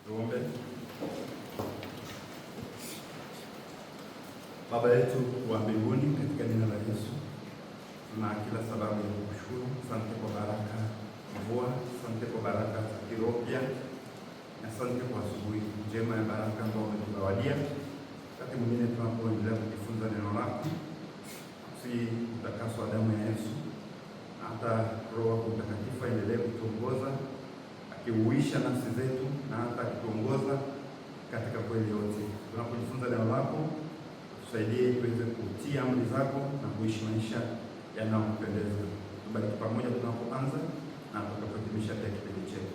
Tuombe. Baba yetu wa mbinguni, katika jina la Yesu, tuna kila sababu ya kukushukuru. Asante kwa baraka mvua, asante kwa baraka za kiroho pia, na asante kwa asubuhi njema ya baraka ambayo umetuzawadia. Wakati mwingine tunapoendelea kujifunza neno lako, si utakaswa damu ya Yesu, hata Roho Mtakatifu aendelee kutuongoza, akiuisha nafsi zetu na hata akituongoza katika kweli yote. Tunapojifunza neno lako, tusaidie tuweze kutii amri zako na kuishi maisha yanayokupendeza. Tubariki pamoja tunapoanza na tutakapohitimisha pia kipindi chetu.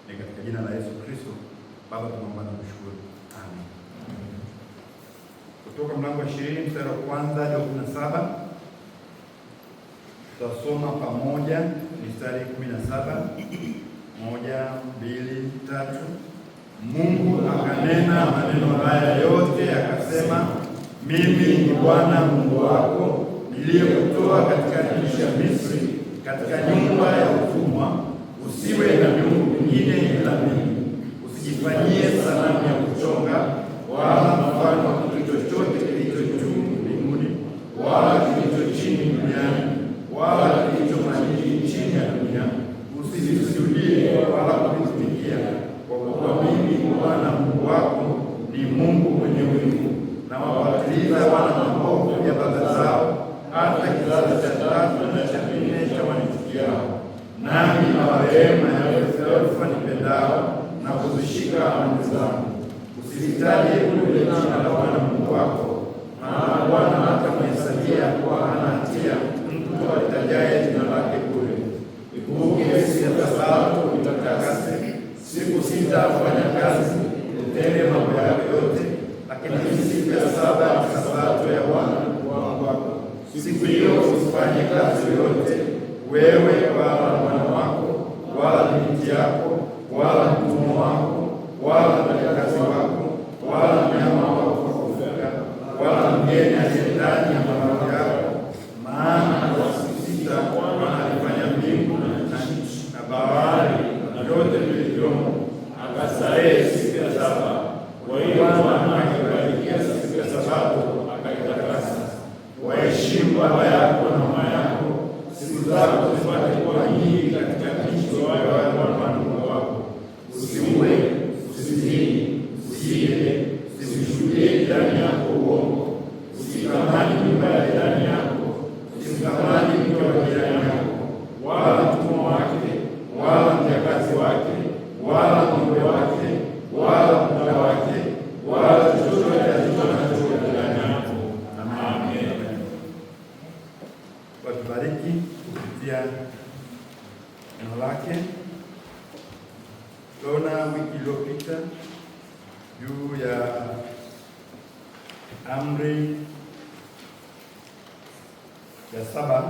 Ni katika jina la Yesu Kristo Baba tunaomba na kushukuru. Amen. Kutoka mlango wa 20 mstari wa kwanza hadi 17 tutasoma pamoja mstari 17. 1, 2, 3. Mungu akanena maneno haya yote akasema, mimi ni Bwana Mungu wako niliyekutoa katika nchi ya Misri, katika nyumba ya utumwa. Usiwe na miungu mingine ila mimi. Usijifanyie sanamu ya kuchonga wala mfano wa kitu chochote kilicho juu mbinguni wala kilicho chini duniani wala kilicho majini chini ya dunia. Usivisujudie wala kuvitumikia, kwa kuwa mimi Bwana Mungu wako ni Mungu mwenye wivu, na wawapatiliza wana maovu ya baba zao hata kizazi cha 3 na cha 4 cha wanichukiao. Nami nawarehemu elfu wanipendao na kuzishika amri zangu. Usilitaje bure jina la Bwana Mungu wako, maana Bwana hatamhesabia kuwa hana hatia mtu alitajaye jina lake bure. Ikumbuke siku ya Sabato uitakase, siku 6 fanya kazi, utende mambo yako yote, lakini siku ya 7 ni Sabato ya Bwana Mungu wako. Siku hiyo usifanye kazi yoyote, wewe wala mwana wako wala binti yako wala mtumwa wako wala mjakazi wako wala mnyama wako wa kufuga wala mgeni aliye ndani ya makao yako. Maana kwa siku 6 Bwana alifanya mbingu na nchi na bahari na vyote vilivyomo, akastarehe siku ya 7. Kwa hiyo Bwana akabarikia siku ya Sabato akaitakasa. Waheshimu baba yako na mama yako, siku zako zipate kuwa nyingi katika nchi utoayo Bwana Mungu wako. Usiue, usizini, usiibe, usishuhudie jirani yako uongo, usitamani mimba ya jirani yako, usimtamani mke wa jirani yako, wala mtumwa wake, wala mjakazi wake, wala ng'ombe wake, wala punda wake, wala chochote alicho nacho jirani yako. Amen. Watubariki kupitia neno lake. Tunaona wiki iliyopita juu ya amri ya 7,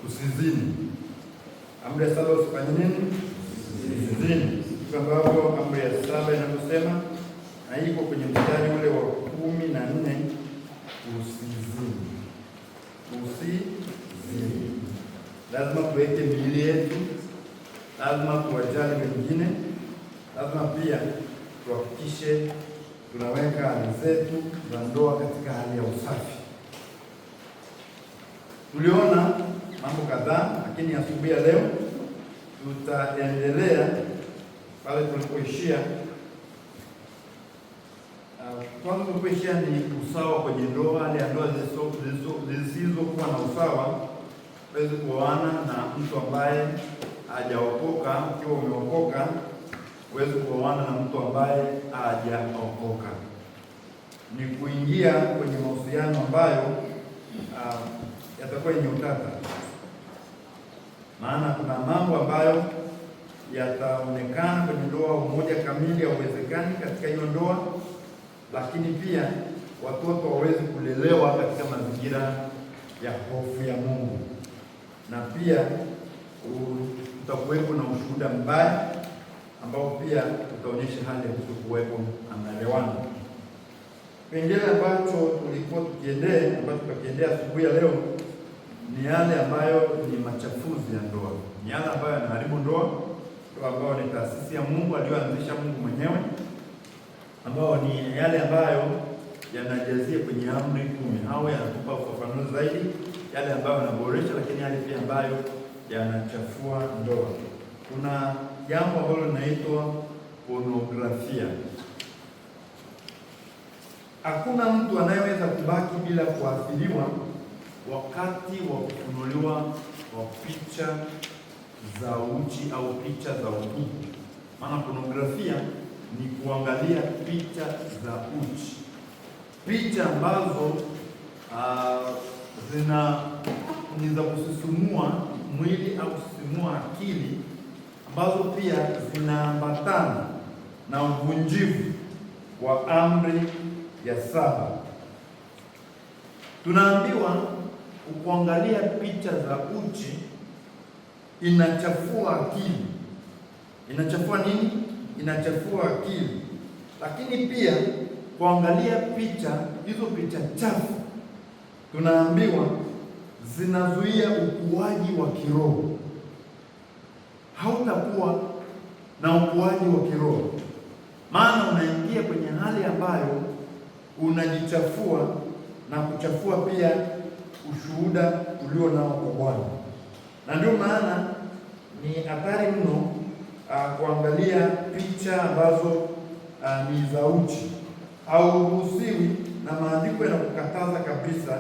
usizini. Amri ya 7, usifanye nini? Usizini. Kwa sababu amri ya 7 inavyosema, na iko kwenye mstari ule wa 14, usizini. Usizini. Lazima tuweke miili yetu, lazima tuwajali wengine, lazima pia tuhakikishe tunaweka hali zetu za ndoa katika hali ya usafi. Tuliona mambo kadhaa, lakini asubuhi ya leo tutaendelea pale tulipoishia. Kwanza tulipoishia ni usawa kwenye ndoa, hali ya ndoa zisizokuwa na usawa. Huwezi kuoana na mtu ambaye hajaokoka. Ukiwa umeokoka, huwezi kuoana na mtu ambaye hajaokoka. Ni kuingia kwenye mahusiano ambayo yatakuwa yenye utata, maana kuna mambo ambayo yataonekana kwenye ndoa. Umoja kamili hauwezekani katika hiyo ndoa, lakini pia watoto hawawezi kulelewa katika mazingira ya hofu ya Mungu, na pia utakuwepo na ushuhuda mbaya ambao pia utaonyesha hali ya kutokuwepo na maelewano. Kipengele ambacho tulikuwa tukiendea asubuhi ya leo ni yale ambayo ni machafuzi ya ndoa, ni yale ambayo yanaharibu ndoa, ambao ni taasisi ya Mungu aliyoanzisha Mungu mwenyewe, ambao ni yale ambayo yanajazia kwenye amri 10 au yanatupa ufafanuzi zaidi, yale ambayo yanaboresha, lakini yale pia ambayo yanachafua ndoa. Kuna jambo ambalo linaitwa pornografia. Hakuna mtu anayeweza kubaki bila kuathiriwa wakati wa kufunuliwa wa picha za uchi au picha za utupu. Maana pornografia ni kuangalia picha za uchi, picha ambazo ni za kusisimua mwili au kusisimua akili, ambazo pia zinaambatana na uvunjivu wa amri ya 7. Tunaambiwa kuangalia picha za uchi inachafua akili. Inachafua nini? Inachafua akili. Lakini pia kuangalia hizo picha chafu, tunaambiwa zinazuia ukuaji wa kiroho. Hautakuwa na ukuaji wa kiroho, maana unaingia kwenye hali ambayo unajichafua na kuchafua pia ushuhuda ulio nao kwa Bwana. Na ndio maana ni hatari mno kuangalia picha ambazo ni za uchi. Hauruhusiwi, na maandiko yanakukataza kabisa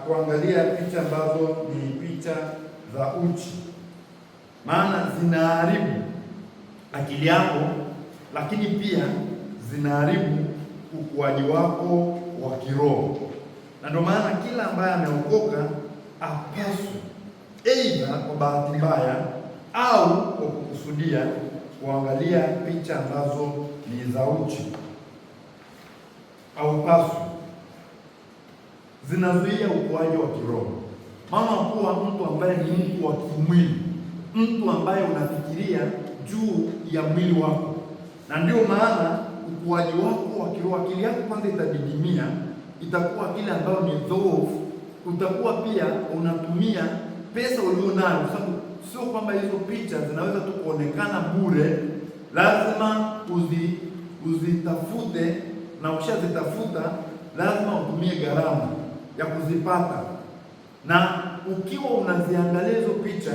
kuangalia picha ambazo ni picha za uchi, maana zinaharibu akili yako, lakini pia zinaharibu ukuaji wako wa kiroho. Na ndio maana kila ambaye ameokoka apaswe, aidha kwa bahati mbaya au kwa kukusudia, kuangalia picha ambazo ni za uchi. Au paswe, zinazuia ukuaji wa kiroho. Mama kuwa mtu ambaye ni mtu wa kimwili, mtu ambaye unafikiria juu ya mwili wako, na ndio maana ukuaji wako wa kiroho, akili yako kwanza itadidimia, itakuwa kile ambayo ni dhoofu. Utakuwa pia unatumia pesa ulionayo, kwa sababu sio kwamba hizo picha zinaweza tu kuonekana bure, lazima uzitafute, na ukishazitafuta lazima utumie gharama ya kuzipata. Na ukiwa unaziangalia hizo picha,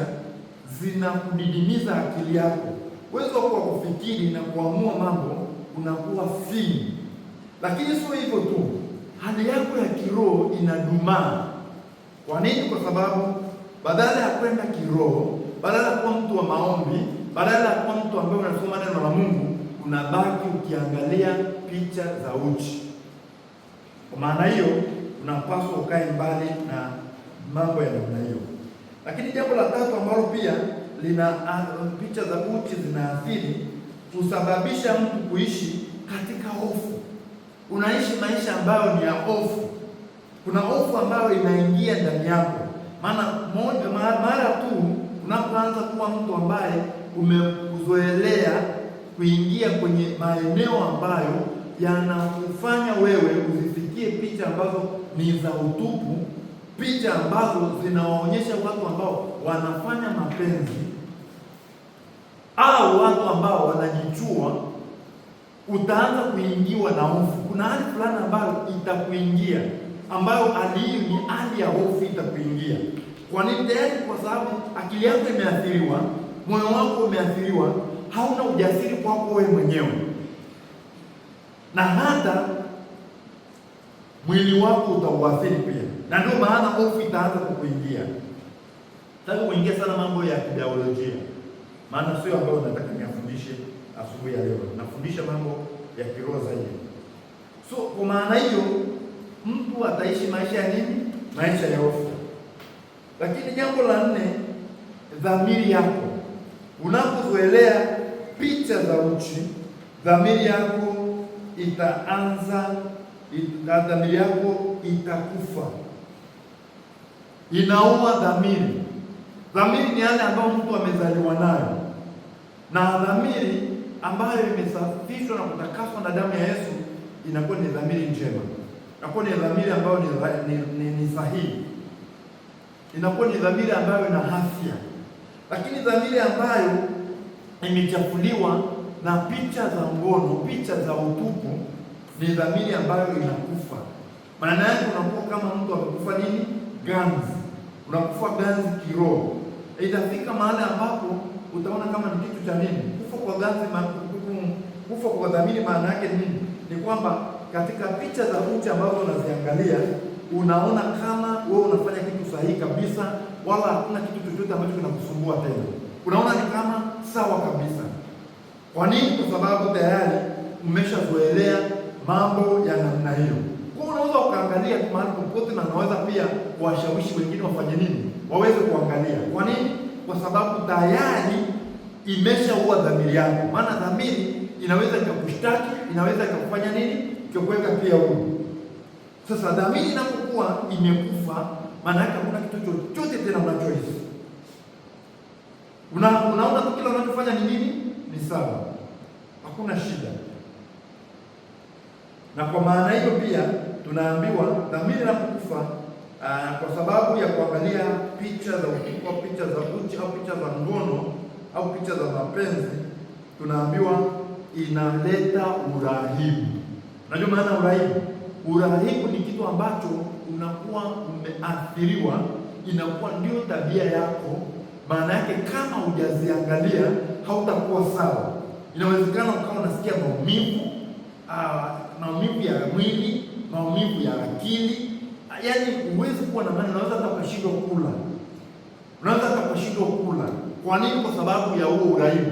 zinakudidimiza akili yako, uwezo wako wa kufikiri na kuamua mambo unakuwa finyu. Lakini sio hivyo tu, hali yako ya kiroho inadumaa. Kwa nini? Kwa sababu badala ya kwenda kiroho, badala ya kuwa mtu wa maombi, badala ya kuwa mtu ambaye unasoma neno la Mungu, unabaki ukiangalia picha za uchi. Kwa maana hiyo, unapaswa ukae mbali na mambo ya namna hiyo. Lakini jambo la tatu ambalo pia picha za uchi zinaathiri, kusababisha mtu kuishi katika hofu. Unaishi maisha ambayo ni ya hofu. Kuna hofu ambayo inaingia ndani yako, maana mara tu unapoanza kuwa mtu ambaye umekuzoelea kuingia kwenye maeneo ambayo yanakufanya wewe uzifikie picha ambazo ni za utupu, picha ambazo zinawaonyesha watu ambao wanafanya mapenzi au watu ambao wanajichua, utaanza kuingiwa na hofu. Kuna hali fulani ambayo itakuingia, ambayo hali hiyo ni hali ya hofu itakuingia. Kwa nini? Tayari kwa sababu akili yako imeathiriwa, moyo wako umeathiriwa, hauna ujasiri kwako wewe mwenyewe, na hata mwili wako utauathiri pia. Na ndio maana hofu itaanza kukuingia. Nataka kuingia sana mambo ya kibiolojia, maana sio ambayo nataka niyafundishe asubuhi ya leo. Nafundisha mambo ya kiroho zaidi. So kwa maana hiyo, mtu ataishi maisha ya nini? Maisha ya hofu. Lakini jambo la 4, dhamiri yako. Unapozoelea picha za uchi, dhamiri yako itakufa. Inaua dhamiri. Dhamiri ni yale ambayo mtu amezaliwa nayo, na dhamiri ambayo imesafishwa na kutakaswa na damu ya Yesu inakuwa ni dhamiri njema, inakuwa ni dhamiri ambayo ni sahihi, inakuwa ni dhamiri ambayo ina afya. Lakini dhamiri ambayo imechafuliwa na picha za ngono, picha za utupu, ni dhamiri ambayo inakufa. Maana yake unakuwa kama mtu amekufa nini? Ganzi. Unakufa ganzi kiroho. Itafika mahali ambapo utaona kama ni kitu cha nini? Kufa kwa ganzi, kufa kwa dhamiri maana yake nini? Ni kwamba katika picha za uchi ambazo unaziangalia, unaona kama wewe unafanya kitu sahihi kabisa, wala hakuna kitu chochote ambacho kinakusumbua tena. Unaona ni kama sawa kabisa. Kwa nini? Kwa sababu tayari umeshazoelea mambo ya namna hiyo. Kwa unaweza ukaangalia mahali popote, na unaweza pia kuwashawishi wengine wafanye nini? Waweze kuangalia. Kwa nini? Kwa sababu tayari imeshaua dhamiri yako. Maana dhamiri inaweza ikakushtaki, inaweza ikakufanya nini? Ikakuweka pia huru. Sasa dhamiri inapokuwa imekufa, maana yake hakuna kitu chochote tena unachohisi. Unaona tu kila unachofanya ni nini? Ni sawa. Hakuna shida. Na kwa maana hiyo pia tunaambiwa dhamiri inapokufa, kwa sababu ya kuangalia picha za utupu au picha za uchi au picha za ngono au picha za mapenzi, tunaambiwa inaleta urahibu. Unajua maana urahibu? Urahibu ni kitu ambacho unakuwa umeathiriwa, inakuwa ndio tabia yako. Maana yake kama hujaziangalia hautakuwa sawa. Inawezekana ukawa unasikia maumivu ya mwili, maumivu ya akili. Yaani huwezi kuwa na maana, unaweza hata kushindwa kula. Kwa nini? Kwa sababu ya huo uraibu.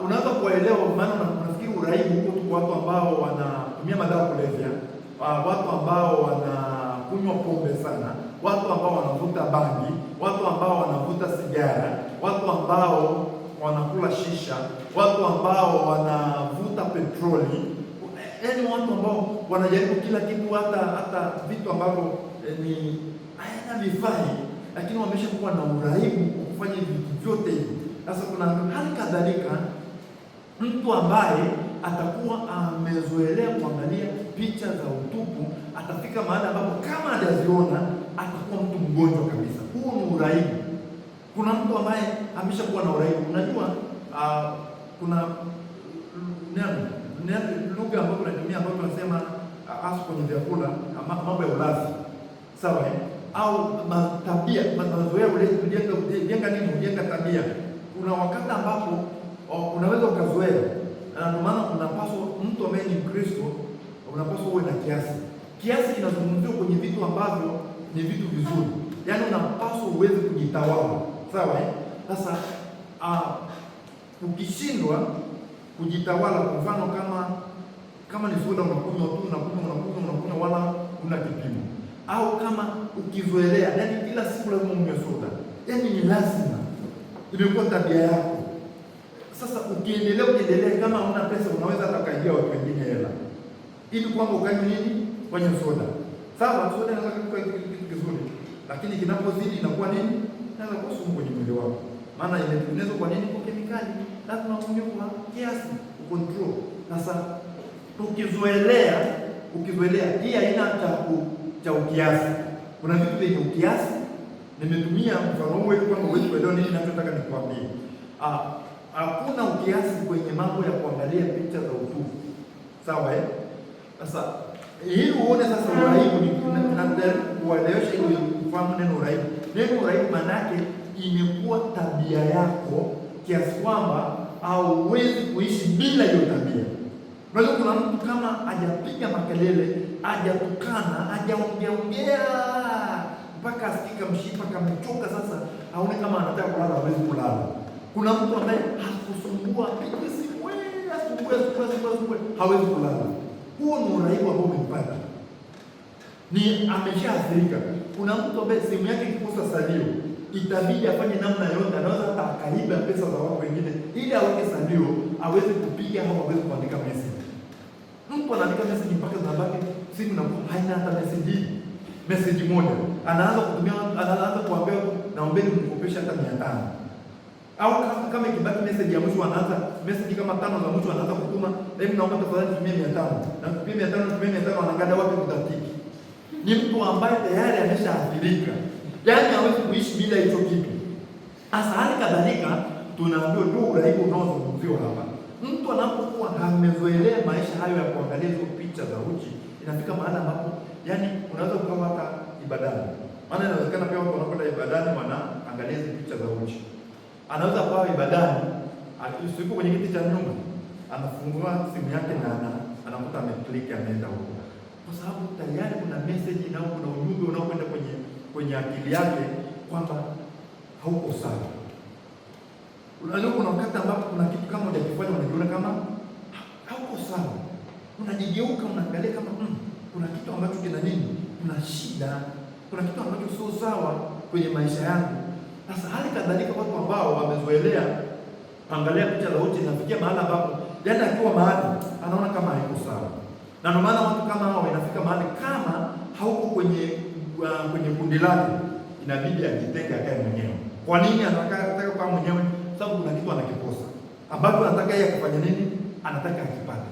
Unaweza kuelewa maana unafikiri uraibu huko tu watu ambao wanatumia madawa kulevya, watu ambao wanakunywa pombe sana, watu ambao wanavuta bangi, watu ambao wanavuta sigara, watu ambao wanakula shisha, watu ambao wanavuta petroli, yaani watu ambao wanajaribu kila kitu, hata vitu ambavyo ni hayana vifai, lakini wameshakuwa na uraibu kufanya vitu vyote hivi. Sasa kuna hali kadhalika mtu ambaye atakuwa amezoelea kuangalia picha za utupu, atafika mahali ambapo kama hajaziona atakuwa mtu mgonjwa kabisa. Huu ni uraibu. Kuna mtu ambaye ameshakuwa na uraibu. Unajua kuna lugha ambayo tunatumia ambayo tunasema hasa kwenye vyakula, mambo ya ulafi. Sawa au tabia, mazoea ujenga tabia. Kuna wakati ambapo unaweza ukazoea, na ndio maana unapaswa, mtu ambaye ni Mkristo unapaswa uwe na kiasi. Kiasi kinazungumziwa kwenye vitu ambavyo ni vitu vizuri, yaani unapaswa uweze kujitawala. Sawa Sasa ukishindwa kujitawala, kwa mfano kama ni soda unakunywa tu, unakunywa wala una kipimo, au kama ukizoelea, yaani kila siku lazima unywe soda, yaani ni lazima, imekuwa tabia yako. Sasa ukiendelea, kama una pesa unaweza hata kaingia watu wengine hela ili kwamba ukanywe nini? Kwenye soda. Sawa, soda inaweza kuwa kitu kizuri, lakini kinapozidi inakuwa nini? Inaweza kuwa sumu kwenye mwili wako. Maana imetengenezwa kwa nini? Kwa kemikali. Lazima unywe kwa kiasi, ucontrol. Sasa ukizoelea hii haina cha ukiasi. Kuna vitu vyenye ukiasi. Nimetumia mfano huu ili kwamba uweze kuelewa nini ninachotaka nikwambie. Hakuna ukiasi kwenye mambo ya kuangalia picha za utupu. Sawa Sasa ili uone sasa uraibu, ni kuelewesha ili ufahamu neno uraibu. Neno uraibu maana yake imekuwa tabia yako kiasi kwamba hauwezi kuishi bila hiyo tabia. Unajua kuna mtu kama hajapiga makelele, hajatukana, hajaongea mpaka asikika mshipa kamechoka, sasa aone kama anataka kulala, hawezi kulala. Kuna mtu ambaye hakusumbua, piga simu asumbue, hawezi kulala. Huo ni uraibu ambao umempata, ni ameshaathirika. Kuna mtu ambaye simu yake ikikosa salio, itabidi afanye namna yote, anaweza hata akaiba pesa za watu wengine ili aweke salio, aweze kupiga au aweze kuandika message. Mtu anaandika message mpaka zinabaki simu na haina hata message moja. Anaanza kuambia naombeni mnikopeshe hata 500. Au kama ikibaki message ya mwisho, anaanza message kama 5 za mwisho, anaanza kutuma, hebu naomba tafadhali tumie 500. Na tumie 500, anangada wapi kutatiki. Ni mtu ambaye tayari ameshaathirika. Yaani hawezi kuishi bila hicho kitu. Hasa hali kadhalika tunaambiwa ndio uraibu unaozungumziwa hapa. Mtu anapokuwa amezoelea maisha hayo ya kuangalia hizo picha za uchi, inafika mahali ambapo yani unaweza kuwa hata ibadani. Maana inawezekana pia watu wanakwenda ibadani wanaangalia hizo picha za uchi. Anaweza kuwa ibadani, yuko kwenye kiti cha nyuma, anafungua simu yake na anakuta ameclick ameenda huko. Kwa sababu tayari kuna message na kuna ujumbe unaokwenda kwenye akili yake kwamba hauko sawa. Unajua kuna wakati ambapo kuna kitu kama hujakifanya unajiona kama hauko sawa. Unajigeuka unaangalia kama kuna kitu ambacho kina nini? Kuna shida. Kuna kitu ambacho sio sawa kwenye maisha yangu. Sasa hali kadhalika watu ambao wamezoelea angalia picha za uchi inafikia mahali ambapo yani akiwa mahali anaona kama haiko sawa. Na ndio maana watu kama hao inafika mahali kama hauko kwenye kundi lake inabidi ajitenge akae mwenyewe. Kwa nini anataka kwa mwenyewe? Sababu kuna kitu anakikosa ambacho anataka yeye kufanya nini, anataka akipate.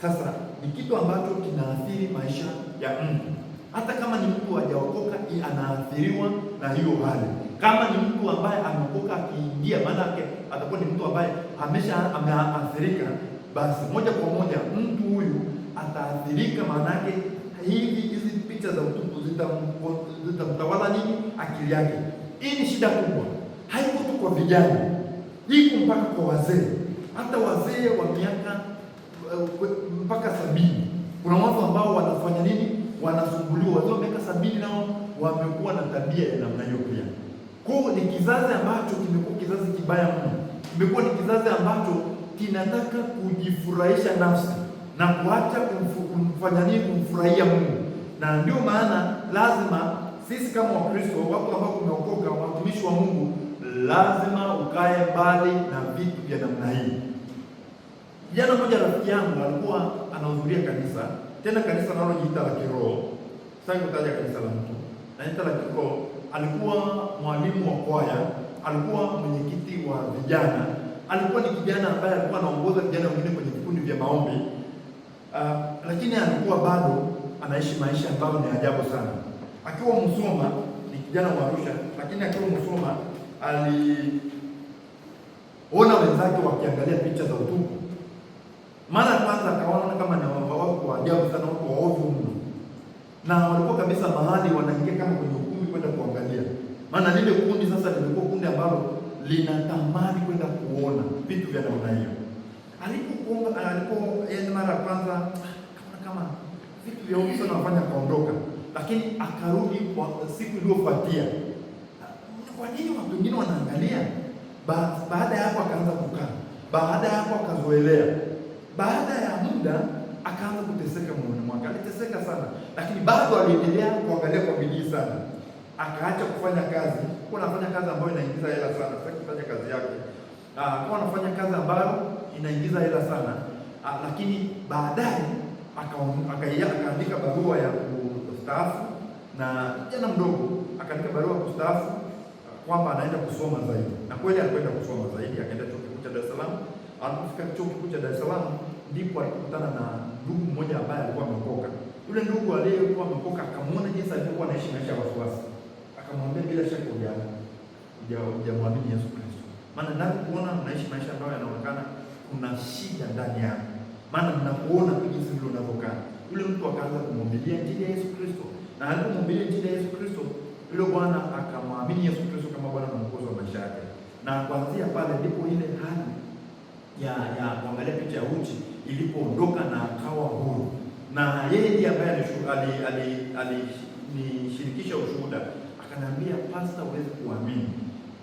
Sasa ni kitu ambacho kinaathiri maisha ya mtu. Hata kama ni mtu hajaokoka anaathiriwa na hiyo hali. Kama ni mtu ambaye ameokoka akiingia, maana yake atakuwa ni mtu ambaye ameathirika, basi moja kwa moja mtu huyu ataathirika. Maana yake hizi picha za utupu zitamtawala nini, akili yake. Hii ni shida kubwa, haiko tu kwa vijana, iko mpaka kwa wazee. Hata wazee wa miaka mpaka 70 kuna watu ambao wanafanya nini, wanasumbuliwa. Wazee wa miaka 70 nao wamekuwa na tabia ya namna hiyo pia. Kwa hiyo ni kizazi ambacho kimekuwa kizazi kibaya mno. Kimekuwa ni kizazi ambacho kinataka kujifurahisha nafsi na kuacha kumfanya nini, kumfurahia Mungu. Na ndio maana lazima sisi kama Wakristo, watu ambao tumeokoka, watumishi wa Mungu, lazima ukae mbali na vitu vya namna hii. Jana mmoja rafiki yangu alikuwa anahudhuria kanisa, tena kanisa linalojiita la kiroho. Sasa kutaja kanisa la mtu, naita la kiroho. Alikuwa mwalimu wa kwaya, alikuwa mwenyekiti wa vijana, alikuwa ni kijana ambaye alikuwa anaongoza vijana wengine kwenye vikundi vya maombi. Lakini alikuwa bado anaishi maisha ambayo ni ajabu sana. Akiwa Musoma, ni kijana wa Arusha, lakini akiwa Musoma aliona wenzake wakiangalia picha za utupu. Mara ya kwanza akaona kama ni watu wa ajabu sana, watu wa ovyo mno. Na walikuwa kabisa mahali wanaingia kama kwenye ukumbi kwenda kuangalia. Maana lile kundi sasa lilikuwa kundi ambalo linatamani kwenda kuona vitu vya namna hiyo. Alipo mara ya kwanza kama vitu vya ovyo sana wafanya kaondoka. Lakini akarudi kwa siku iliyofuatia. Kwa nini watu wengine wanaangalia? Baada ya hapo akaanza kukaa. Baada ya hapo akazoelea. Baada ya muda akaanza kuteseka moyoni mwake. Aliteseka sana, lakini bado aliendelea kuangalia kwa bidii sana. Akaacha kufanya kazi. Kwa anafanya kazi ambayo inaingiza hela sana. Sasa kufanya kazi yake. Kwa anafanya kazi ambayo inaingiza hela sana. Lakini baadaye akaandika barua ya kustaafu, na kijana mdogo akaandika barua ya kustaafu kwamba anaenda kusoma zaidi. Na kweli alikwenda kusoma zaidi, akaenda chuo kikuu cha Dar es Salaam. Alipofika chuo kikuu cha Dar es Salaam ndipo alikutana na ndugu mmoja ambaye alikuwa ameokoka. Yule ndugu aliyekuwa ameokoka akamwona jinsi alivyokuwa anaishi maisha ya wasiwasi. Akamwambia, bila shaka hujamwamini Yesu Kristo. Maana ndani kuona mnaishi maisha ambayo yanaonekana kuna shida ndani yako. Maana mnakuona tu jinsi vile unavyokaa. Yule mtu akaanza kumhubiria Injili ya Yesu Kristo. Na alipomhubiria Injili ya Yesu Kristo, yule bwana akamwamini Yesu Kristo kama Bwana na Mwokozi wa maisha yake. Na kuanzia pale ndipo ile hali ya kuangalia picha ya uchi ilipoondoka na akawa huru. Na yeye ndiye ambaye alinishirikisha ushuhuda. Akaniambia, pastor, huwezi kuamini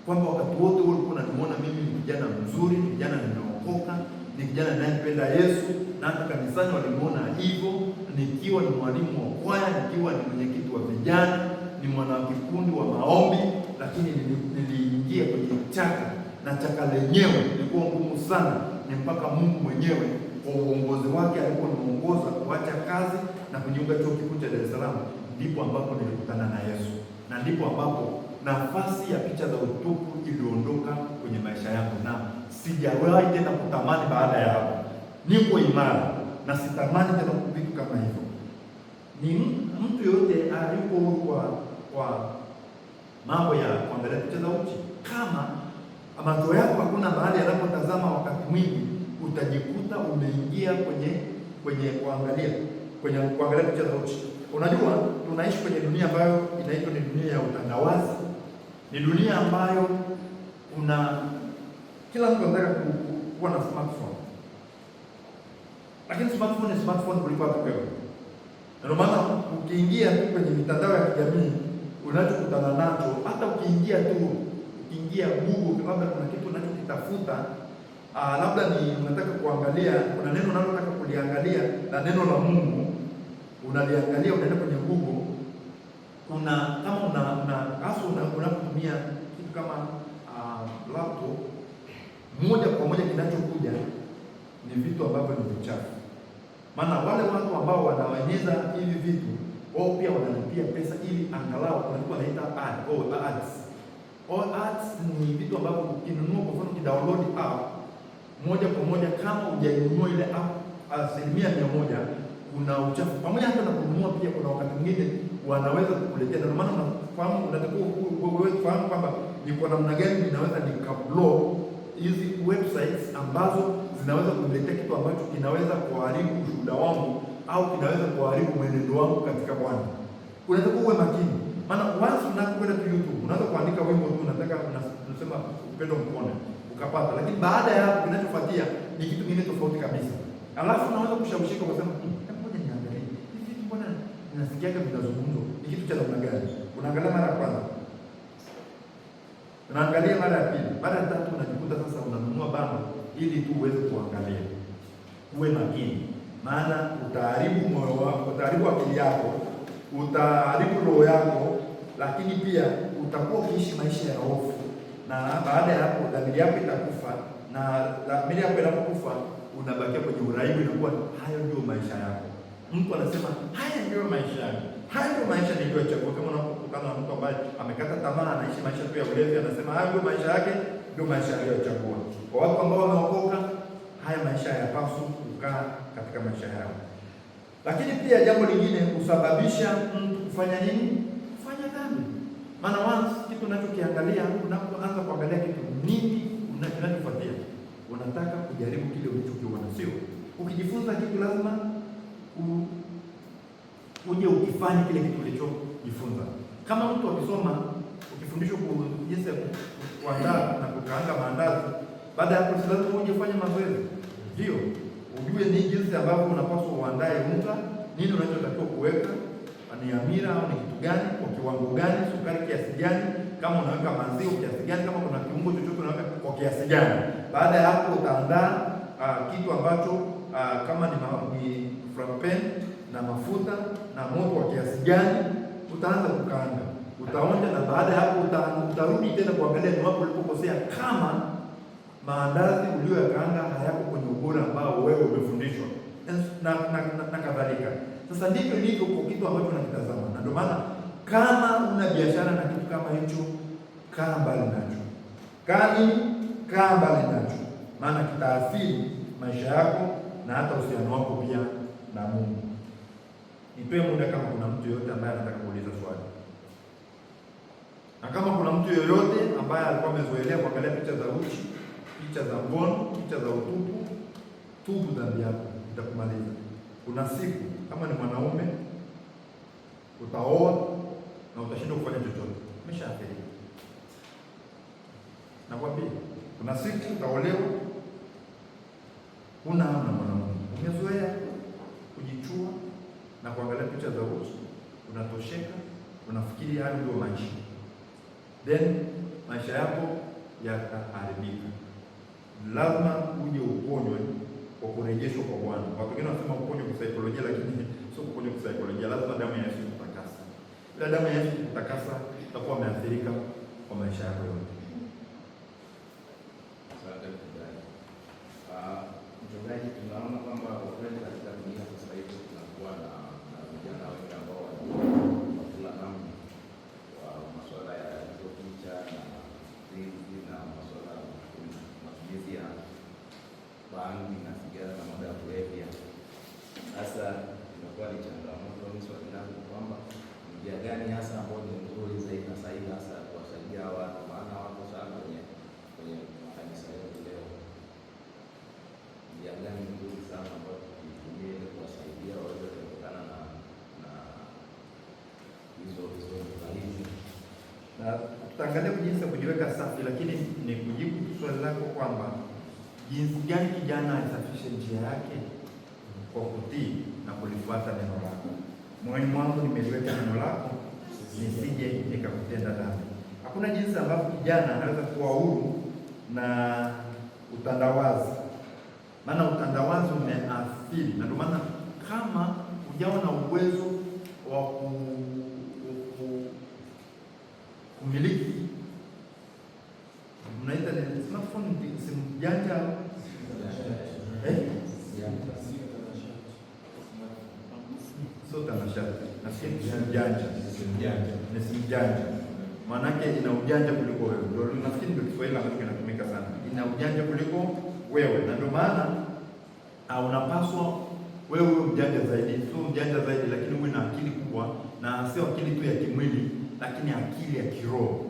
kwamba wakati wote ulikuwa unaniona mimi ni kijana mzuri, kijana ninaokoka, ni kijana ninayempenda Yesu, na hata kanisani walimuona hivyo, nikiwa ni mwalimu wa kwaya, nikiwa ni mwenyekiti wa vijana, ni mwana kikundi wa maombi, lakini niliingia kwenye chaka, na chaka lenyewe lilikuwa ngumu sana. Ni mpaka Mungu mwenyewe kwa uongozi wake alikuwa anaongoza kuacha kazi na kujiunga chuo kikuu cha Dar es Salaam, ndipo ambapo nilikutana na Yesu, na ndipo ambapo nafasi ya picha za utupu iliondoka kwenye maisha yangu, na sijawahi tena kutamani. Baada ya hapo niko imara na sitamani tena vitu kama hivyo. Ni mtu yote alipo kwa mambo ya kuangalia picha za uchi, kama macho yako hakuna mahali yanapotazama, wakati mwingi utajikuta umeingia kwenye kuangalia picha za uchi. Unajua tunaishi kwenye dunia ambayo inaitwa ni dunia ya utandawazi. Ni dunia ambayo kila mtu anataka kuwa na smartphone. Lakini smartphone ni smartphone kuliko hata wewe. Ndio maana ukiingia tu kwenye mitandao ya kijamii unachokutana nacho, hata ukiingia Google, labda kuna kitu unachokitafuta, labda ni unataka kuangalia, kuna neno unalotaka kuliangalia na neno la Mungu unaliangalia, unaenda kwenye Google, unapotumia kitu kama laptop, moja kwa moja kinachokuja ni vitu ambavyo ni vichafu. Maana wale watu ambao wanaonyesha hivi vitu wao pia wanalipia pesa ili angalau wanaita ads. Ads ni vitu ambavyo ukinunua, kwa mfano ukidownload app moja kwa moja, kama hujainunua ile app 100%, kuna uchafu pamoja. Hata na kununua pia kuna wakati mwingine wanaweza kukuletea. Ndio maana unafahamu, unatakiwa wewe kufahamu kwamba ni kwa namna gani ninaweza nikablock hizi websites ambazo zinaweza kuniletea kitu ambacho kinaweza kuharibu ushuhuda wangu au kinaweza kuharibu mwenendo wangu katika Bwana. Unaweza kuwa makini, maana once unapokwenda tu YouTube unaweza kuandika wimbo tu unataka unasema upendo mkono ukapata, lakini baada ya hapo kinachofuatia ni kitu kingine tofauti kabisa. Alafu unaweza kushawishika ukasema, ngoja niangalie hivi vitu, mbona ninasikiaga vinazungumzwa, ni kitu cha namna gani? Unaangalia mara ya kwanza, unaangalia mara ya pili, mara ya tatu, unajikuta sasa unanunua bando ili tu uweze kuangalia. Uwe makini, maana utaharibu moyo wako, utaharibu akili yako, utaharibu roho yako, lakini pia utakuwa ukiishi maisha ya hofu, na baada ya hapo dhamiri yako itakufa, na dhamiri yako inapokufa unabakia kwenye uraibu, inakuwa hayo ndio maisha yako. Mtu anasema haya ndio maisha yangu, haya ndio maisha niliyochagua. Kama unapokutana na mtu ambaye amekata tamaa, anaishi maisha tu ya ulevi, anasema haya ndio maisha yake, ndio maisha aliyochagua. Kwa watu ambao wameokoka, haya maisha hayapaswi kukaa katika maisha yao. Lakini pia jambo lingine kusababisha mtu kufanya nini? Kufanya dhambi. Maana once kitu unachokiangalia, unapoanza kuangalia kitu, nini kinachofuatia? Unataka kujaribu kile ulichokiona, sio? Ukijifunza kitu lazima uje ukifanye kile kitu ulichojifunza. Kama mtu akisoma, ukifundishwa jinsi ya kuandaa na kukaanga maandazi, baada ya hapo lazima uje ufanye mazoezi. Ndio ujue ni jinsi ambavyo unapaswa uandae unga, nini unachotakiwa kuweka, ni hamira au ni kitu gani, kwa kiwango gani, sukari kiasi gani, kama unaweka maziwa kiasi gani, kama kuna kiungo chochote unaweka kwa kiasi gani. Baada ya hapo utaandaa kitu ambacho kama ni frappen na mafuta na moto wa kiasi gani, utaanza kukaanga, utaonja, na baada ya hapo utarudi tena kuangalia ni wapi ulipokosea, kama maandazi uliyoyakaanga hayako kwenye ubora ambao wewe umefundishwa na kadhalika. Sasa ndivyo ilivyo kwa kitu ambacho unakitazama, na ndio maana kama una biashara na kitu kama hicho, kaa mbali nacho. Kaa mbali nacho, maana kitaathiri maisha yako na hata uhusiano wako pia na Mungu. Nipe muda kama kuna mtu yoyote ambaye anataka kuuliza swali. Na kama kuna mtu yoyote ambaye alikuwa amezoelea kuangalia picha za uchi, picha za ngono, picha za utupu, tubu dhambi yako, itakumaliza. Kuna siku kama ni mwanaume utaoa na utashindwa kufanya chochote, umeshaathirika. Nakwambia kuna siku utaolewa, huna hamna mwanaume, umezoea kujichua na kuangalia picha za uchi, unatosheka, unafikiri hayo ndio maisha, then maisha yako yataharibika. Lazima uje uponywe kwa kurejeshwa kwa Bwana. Watu wengine wanasema uponywe kwa saikolojia, lakini sio uponywe kwa saikolojia. Lazima damu ya Yesu kutakasa. Bila damu ya Yesu kutakasa, utakuwa umeathirika kwa maisha yako yote. Mchungaji, tunaona kwamba ukweli katika dunia sasa hivi tunakuwa na vijana wengi ambao wanakula namna wa masuala ya hizo picha na hizi na masuala ya matumizi ya bangi na sigara na madawa ya kulevya. Sasa inakuwa ni changamoto. Swali langu kwamba njia gani hasa ambayo ni nzuri zaidi na sahihi hasa kuwasaidia watu, maana wako sana kwenye kujiweka safi, lakini ni kujibu swali lako kwamba jinsi gani kijana aisafishe njia yake kwa kutii na kulifuata neno lako. Moyoni mwangu nimeliweka neno lako, nisije nikakutenda dhambi. Hakuna jinsi ambavyo kijana anaweza kuwa huru na utandawazi, maana utandawazi umeathiri, na ndio maana kama hujawa na uwezo wa kumiliki, mnaita ni smartphone, simu janja so tanashati, na simu janja ni simu janja, maanake ina ujanja kuliko wewe. Ndio nafikiri ndio Kiswahili ambacho kinatumika sana, ina ujanja kuliko wewe, na ndio maana unapaswa wewe mjanja zaidi, sio mjanja zaidi, lakini uwe na akili kubwa, na sio akili tu ya kimwili, lakini akili ya kiroho.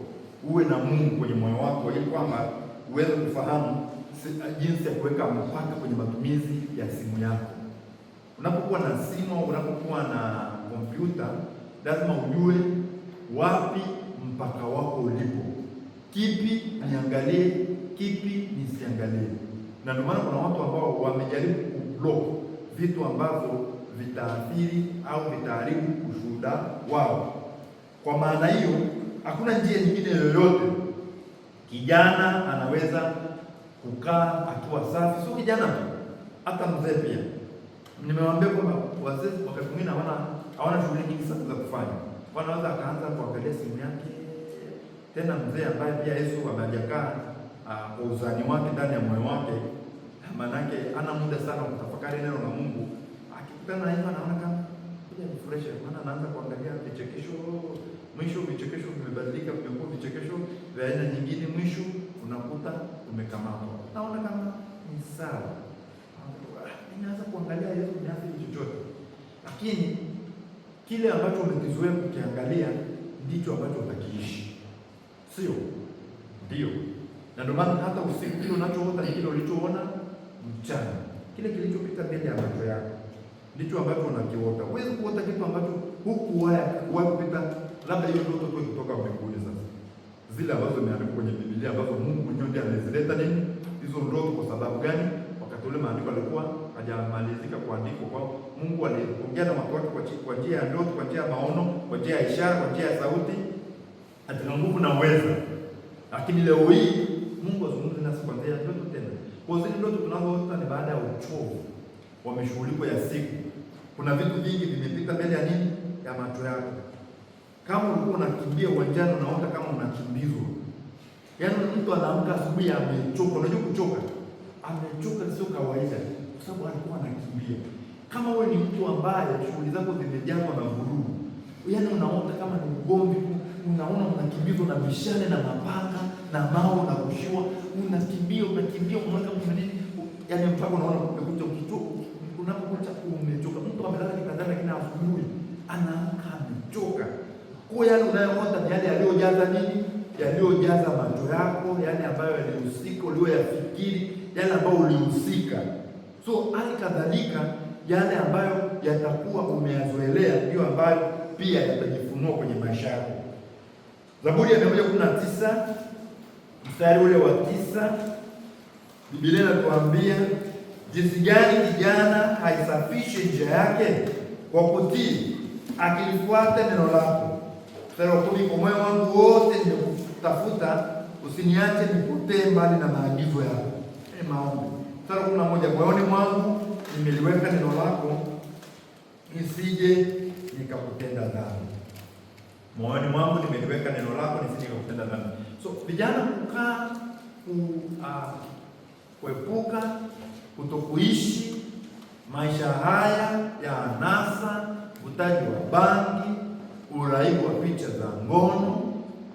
Uwe na Mungu kwenye moyo wako, ili kwamba uweze kufahamu jinsi ya kuweka mpaka kwenye matumizi ya simu yako. Unapokuwa na simu, unapokuwa na kompyuta, lazima ujue wapi mpaka wako ulipo, kipi niangalie, kipi nisiangalie. Na ndio maana kuna watu ambao wamejaribu kublock vitu ambavyo vitaathiri au vitaharibu ushuhuda wao. Kwa maana hiyo, hakuna njia nyingine yoyote kijana anaweza kukaa akiwa safi. Sio kijana tu, hata mzee pia. Nimewaambia kwamba wazee wakati mwingine hawana shughuli nyingi sana za kufanya. Wanaweza akaanza kuangalia simu yake. Tena mzee ambaye pia Yesu amejakaa kwa uzani wake ndani ya moyo wake, manake ana muda sana kutafakari neno la Mungu. Akikutana na hivyo anaona kama kuja refresh, maana anaanza kuangalia vichekesho. Mwisho vichekesho vimebadilika, vimekuwa vichekesho vya aina nyingine, mwisho unakuta umekamatwa. Naona kama ni sawa, inaanza kuangalia Yesu binafsi chochote, lakini kile ambacho umekizoea kukiangalia ndicho ambacho utakiishi, sio ndio? Na ndio maana hata usiku kile unachoota ni kile ulichoona mchana. Kile kilichopita mbele ya macho yako ndicho ambacho unakiota. Huwezi kuota kitu ambacho hukuwahi kupita, labda hiyo ndoto tu kutoka mbinguni. Sasa zile ambazo zimeandikwa kwenye Biblia, ambazo Mungu mwenyewe ndiye amezileta nini hizo ndoto. Kwa sababu gani? Wakati ule maandiko alikuwa hajamalizika kuandikwa, kwa Mungu aliongea na watu wake kwa njia ya ndoto, kwa njia ya maono, kwa njia ya ishara, kwa njia ya sauti, atina nguvu na uwezo. Lakini leo hii Mungu azungumza nasi kwa njia ya ndoto tena. Kwa zile ndoto tunazoota ni baada ya uchovu wa mishughuliko ya siku. Kuna vitu vingi vimepita mbele ya nini? Ya macho yako. Kama ulikuwa unakimbia uwanjani, unaota kama unakimbizwa. Yaani mtu anaamka asubuhi amechoka. Unajua kuchoka? Amechoka sio kawaida, kwa sababu alikuwa anakimbia. Kama wewe ni mtu ambaye shughuli zako zimejazwa na vurugu, yaani unaota kama ni ugomvi, unaona unakimbizwa na mishale na mapanga na mawe na kushiwa, unakimbia unaona kama nini, yaani mpaka unaona umekuja ukichoka. Unapokuja umechoka, mtu amelala kitandani kina asubuhi anaamka amechoka. Kwa yale unayoota ni yale yaliyojaza nini? Yaliyojaza macho yako, yale ambayo yalihusika, uliyoyafikiri, yale ambayo ulihusika. So hali kadhalika yale ambayo yatakuwa umeyazoelea ndio ambayo pia yatajifunua kwenye maisha yako. Zaburi ya 119 mstari ule wa 9, Biblia inatuambia jinsi gani kijana haisafishe njia yake kwa kutii, akilifuata neno lako. Mstari wa 10, kwa moyo wangu wote nimekutafuta, usiniache nipotee mbali na maagizo yako. Maombi. Mstari wa 11, moyoni mwangu nimeliweka neno lako, nisije nikakutenda dhambi. Moyoni mwangu nimeliweka neno lako, nisije nikakutenda dhambi. So vijana kukaa kuepuka kutokuishi maisha haya ya anasa, utaji wa bangi, uraibu wa picha za ngono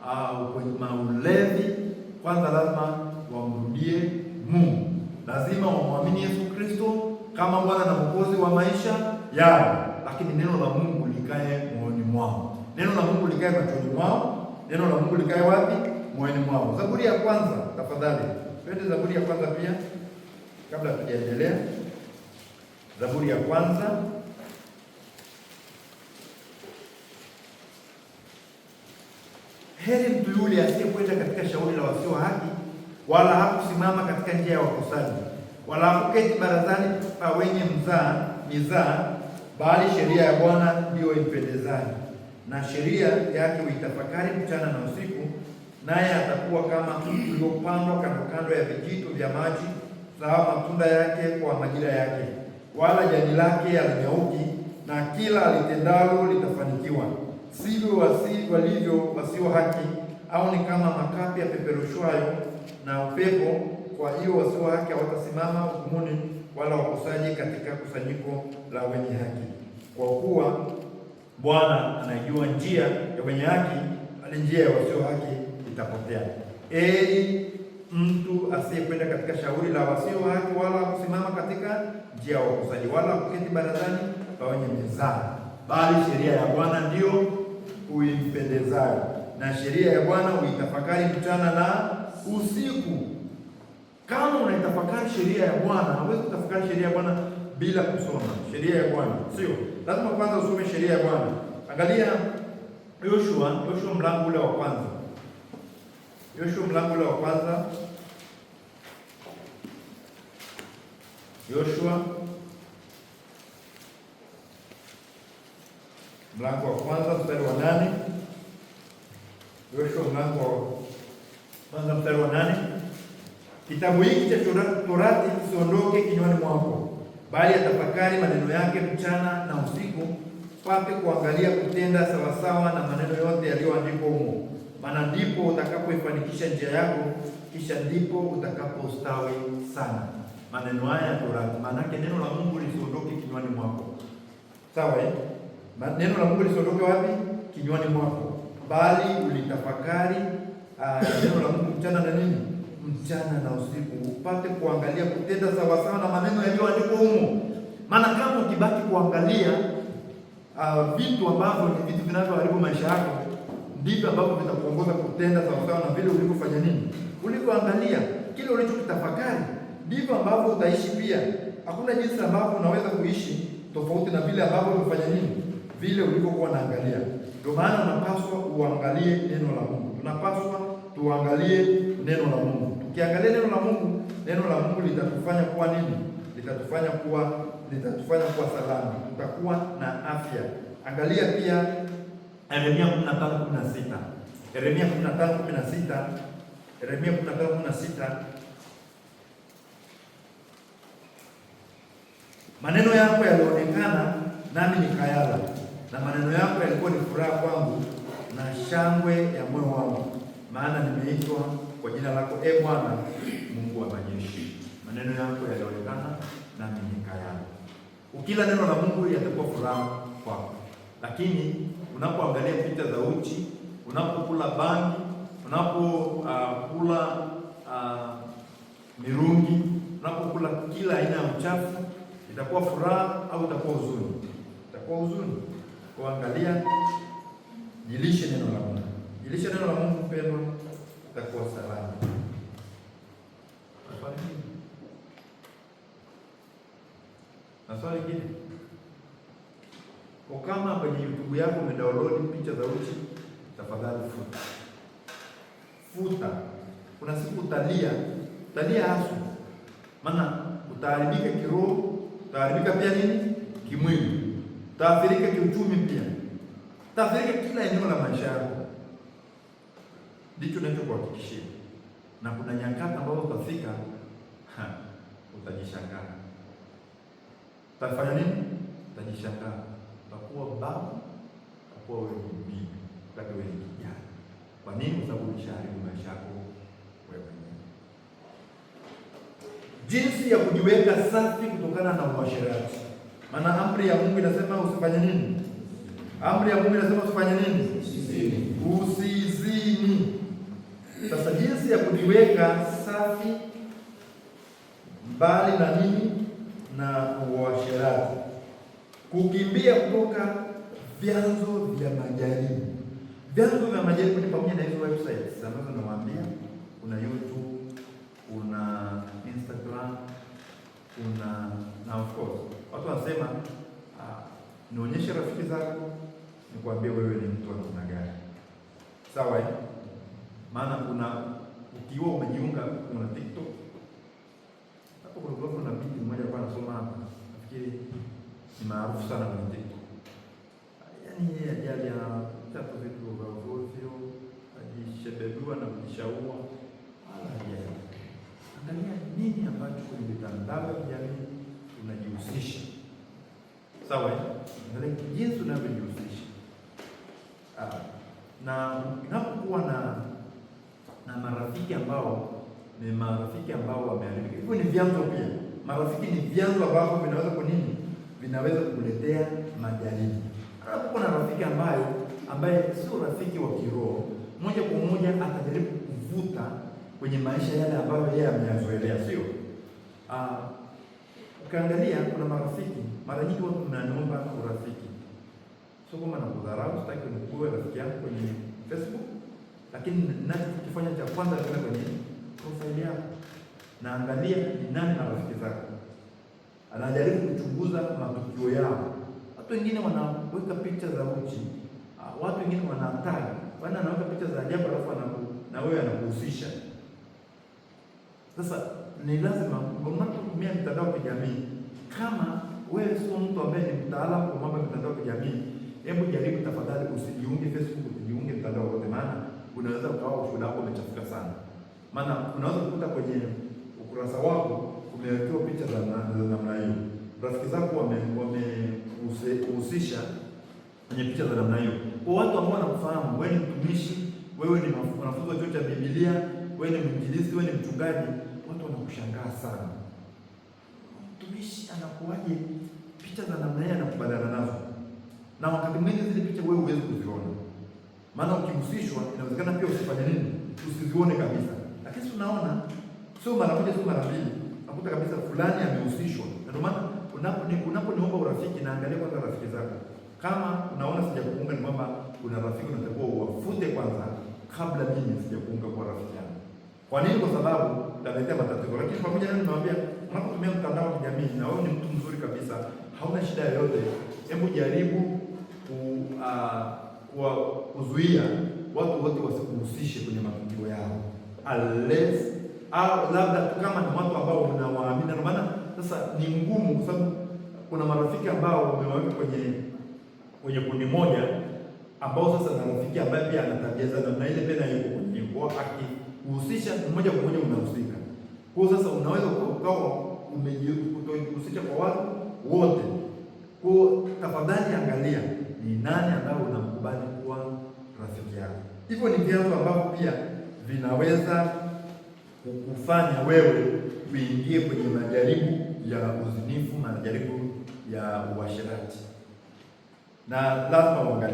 au kwenye maulevi. Kwanza lazima wamrudie Mungu, lazima wamwamini Yesu Kristo kama Bwana na Mwokozi wa maisha yao, lakini neno la Mungu likae moyoni mwao. Neno la Mungu likae machoni mwao. Neno la Mungu likae wapi? Moyoni mwao. Zaburi ya kwanza, tafadhali. Twende Zaburi ya kwanza pia kabla tujaendelea. Zaburi ya kwanza heri mtu yule asiyekwenda katika shauri la wasio haki, wala hakusimama katika njia ya wakosaji, wala hakuketi barazani pa wenye mizaa, bali sheria ya Bwana ndiyo impendezayo, na sheria yake uitafakari mchana na usiku. Naye atakuwa kama mti uliopandwa kando kando ya vijito vya maji, zao matunda yake kwa majira yake, wala jani lake halinyauki, na kila alitendalo litafanikiwa. Sivyo walivyo wasio haki, au ni kama makapi yapeperushwayo na upepo. Kwa hiyo wasio haki hawatasimama hukumuni, wala wakosaji katika kusanyiko la wenye haki. Kwa kuwa Bwana anaijua njia ya wenye haki, bali njia ya wasio haki itapotea. Mtu asiyekwenda katika shauri la wasio haki, wala kusimama katika njia ya wakosaji, wala kuketi barazani pa wenye mizaa, bali sheria ya Bwana ndiyo uimpendezayo, na sheria ya Bwana uitafakari mchana na usiku. Kama unaitafakari sheria ya Bwana, hauwezi kutafakari sheria ya Bwana bila kusoma sheria ya Bwana, sio? Lazima kwanza usome sheria ya Bwana. Angalia Yoshua mlango ule wa kwanza. Yoshua mlango ule wa kwanza. Yoshua mlango wa kwanza mstari wa 8. Yoshua mlango wa kwanza mstari wa 8. Kitabu hiki cha Torati kisiondoke kinywani mwako, bali atafakari maneno yake mchana na usiku, pape kuangalia kutenda sawasawa na maneno yote yaliyoandikwa humo. Maana ndipo utakapoifanikisha njia yako, kisha ndipo utakapostawi sana. Maneno haya ya Torati, maana yake neno la Mungu lisiondoke kinywani mwako. Sawa eh? Neno la Mungu lisiondoke wapi? Kinywani mwako, bali ulitafakari neno la Mungu mchana na nini? Mchana na usiku, upate kuangalia kutenda sawasawa na maneno yaliyoandikwa humo. Maana kama ukibaki kuangalia vitu ambavyo ni vitu vinavyoharibu maisha yako, ndivyo ambavyo vitakuongoza kutenda sawasawa na vile ulivyofanya nini? Ulivyoangalia kile ulichokitafakari, ndivyo ambavyo utaishi pia. Hakuna jinsi ambavyo unaweza kuishi tofauti na vile ambavyo umefanya nini? Vile ulivyokuwa naangalia. Ndio maana unapaswa uangalie neno la Mungu. Tunapaswa tuangalie neno la Mungu. Tukiangalia neno la Mungu litatufanya kuwa nini? Litatufanya kuwa salama. Tutakuwa na afya. Angalia pia Yeremia 15:16. Yeremia 15:16. Yeremia 15:16. Maneno yako yalionekana nami nikayala, na maneno yako yalikuwa ni furaha kwangu na shangwe ya moyo wangu, maana nimeitwa kwa jina lako, e Bwana Mungu wa majeshi. Maneno yako yalionekana nami nikayala. Ukila neno la Mungu yatakuwa furaha kwako. Lakini unapoangalia picha za uchi, unapokula bangi, unapokula mirungi, unapokula kila aina ya uchafu, itakuwa furaha au itakuwa huzuni? Itakuwa huzuni. Kuangalia, jilishe neno la Mungu. Jilishe neno la Mungu mpendwa, itakuwa salama. Na swali lingine, kwa kama kwenye YouTube yako umedownload picha za uchi, tafadhali futa. Kuna siku utalia hasu, maana utaharibika kiroho, utaharibika pia nini? Kimwili, utaathirika kiuchumi pia, utaathirika kila eneo la maisha yako. Ndicho ninachokuhakikishia. Na kuna nyakati ambazo utafika, utajishangaa. Utafanya nini? Utajishangaa. Utakuwa babu, utakuwa wewe ni bibi, wakati wewe ni kijana. Kwa nini? Kwa sababu ulishaharibu maisha yako wewe mwenyewe. Jinsi ya kujiweka safi kutokana na uasherati. Maana amri ya Mungu inasema usifanye nini? Amri ya Mungu inasema usifanye nini? Usizini. Sasa jinsi ya kujiweka safi mbali na nini? Na uasherati. Kukimbia kutoka vyanzo vya majaribu. Vyanzo vya majaribu ni pamoja na hizo websites ambazo nawaambia, kuna YouTube, kuna Instagram, kuna na of course watu wanasema nionyeshe rafiki zako, nikwambie wewe ni mtu wa namna gani. Sawa eh? Maana ukiwa umejiunga kuna TikTok hapo, kuna binti mmoja alikuwa anasoma hapa, nafikiri ni maarufu sana kwenye TikTok. Yaani yeye ajali anachapa vitu vya ovyo, ajishebedua na kujishaua. Angalia nini ambacho kwenye mitandao ya kijamii unajihusisha. Sawa? Angalia jinsi unavyojihusisha. Na unapokuwa na marafiki ambao ni marafiki ambao wameharibika. Hivyo ni vyanzo pia. Marafiki ni vyanzo ambavyo vinaweza kwa nini? Vinaweza kukuletea majaribu. Unapokuwa na rafiki ambaye sio rafiki wa kiroho, moja kwa moja atajaribu kuvuta kwenye maisha yale ambayo yeye ameyazoelea, sio? Ukiangalia kuna marafiki, mara nyingi watu tunaniomba urafiki. Sio kama nakudharau, sitaki nikuwe rafiki yangu kwenye Facebook, lakini ninachokifanya cha kwanza ni kwenye profile yako. Naangalia ni nani na rafiki zako. Anajaribu kuchunguza matukio yao. Watu wengine wanaweka picha za uchi. Watu wengine wanatag. Bwana anaweka picha za ajabu alafu na wewe anakuhusisha. Sasa ni lazima unapotumia mitandao ya kijamii, kama wewe sio mtu ambaye ni mtaalamu kwa mambo ya mitandao ya kijamii, hebu jaribu tafadhali usijiunge Facebook, usijiunge mtandao wote, maana unaweza ukawa ushuhuda wako umechafuka sana. Maana unaweza kukuta kwenye ukurasa wako umewekewa picha za namna hiyo. Rafiki zako wamehusisha kwenye picha za namna hiyo. Kwa watu ambao wanakufahamu, wewe ni mtumishi, wewe ni mwanafunzi wa chuo cha Biblia, wewe ni mwinjilisti, wewe ni mchungaji, watu wanakushangaa sana. Mtumishi anakuaje picha za namna hiyo anakubaliana nazo? Na wakati mwingine zile picha wewe huwezi kuziona. Maana ukihusishwa inawezekana pia usifanye nini? Usizione kabisa. Lakini unaona sio mara moja, sio mara mbili. Nakuta kabisa fulani amehusishwa. Ndio maana unaponiomba urafiki, naangalia kwanza rafiki zako. Kama unaona sijakuunga, ni kwamba kuna rafiki unatakiwa uwafute kwanza kabla mimi sijakuunga kwa rafiki yangu. Kwa nini? Kwa sababu utaletea matatizo. Lakini pamoja na nimwambia, unapotumia mtandao wa kijamii na wewe ni mtu mzuri kabisa, hauna shida yoyote, hebu jaribu kuzuia watu wote wasikuhusishe kwenye matukio yao. Unless au labda kama ni watu ambao unawaamini. Ndio maana sasa ni ngumu, kwa sababu kuna marafiki ambao wameweka kwenye kundi moja, ambao sasa na rafiki ambaye pia ana tabia za namna ile, pia yuko kwenye kwa akihusisha moja kwa moja unahusika. Kwa sasa unaweza ukawa umejihusisha kwa watu wote. Kwa tafadhali angalia ni nani ambao unamkubali kuwa rafiki yako. Hivyo ni vyanzo ambavyo pia vinaweza kukufanya wewe uingie kwenye majaribu ya uzinifu, majaribu ya uasherati. Na lazima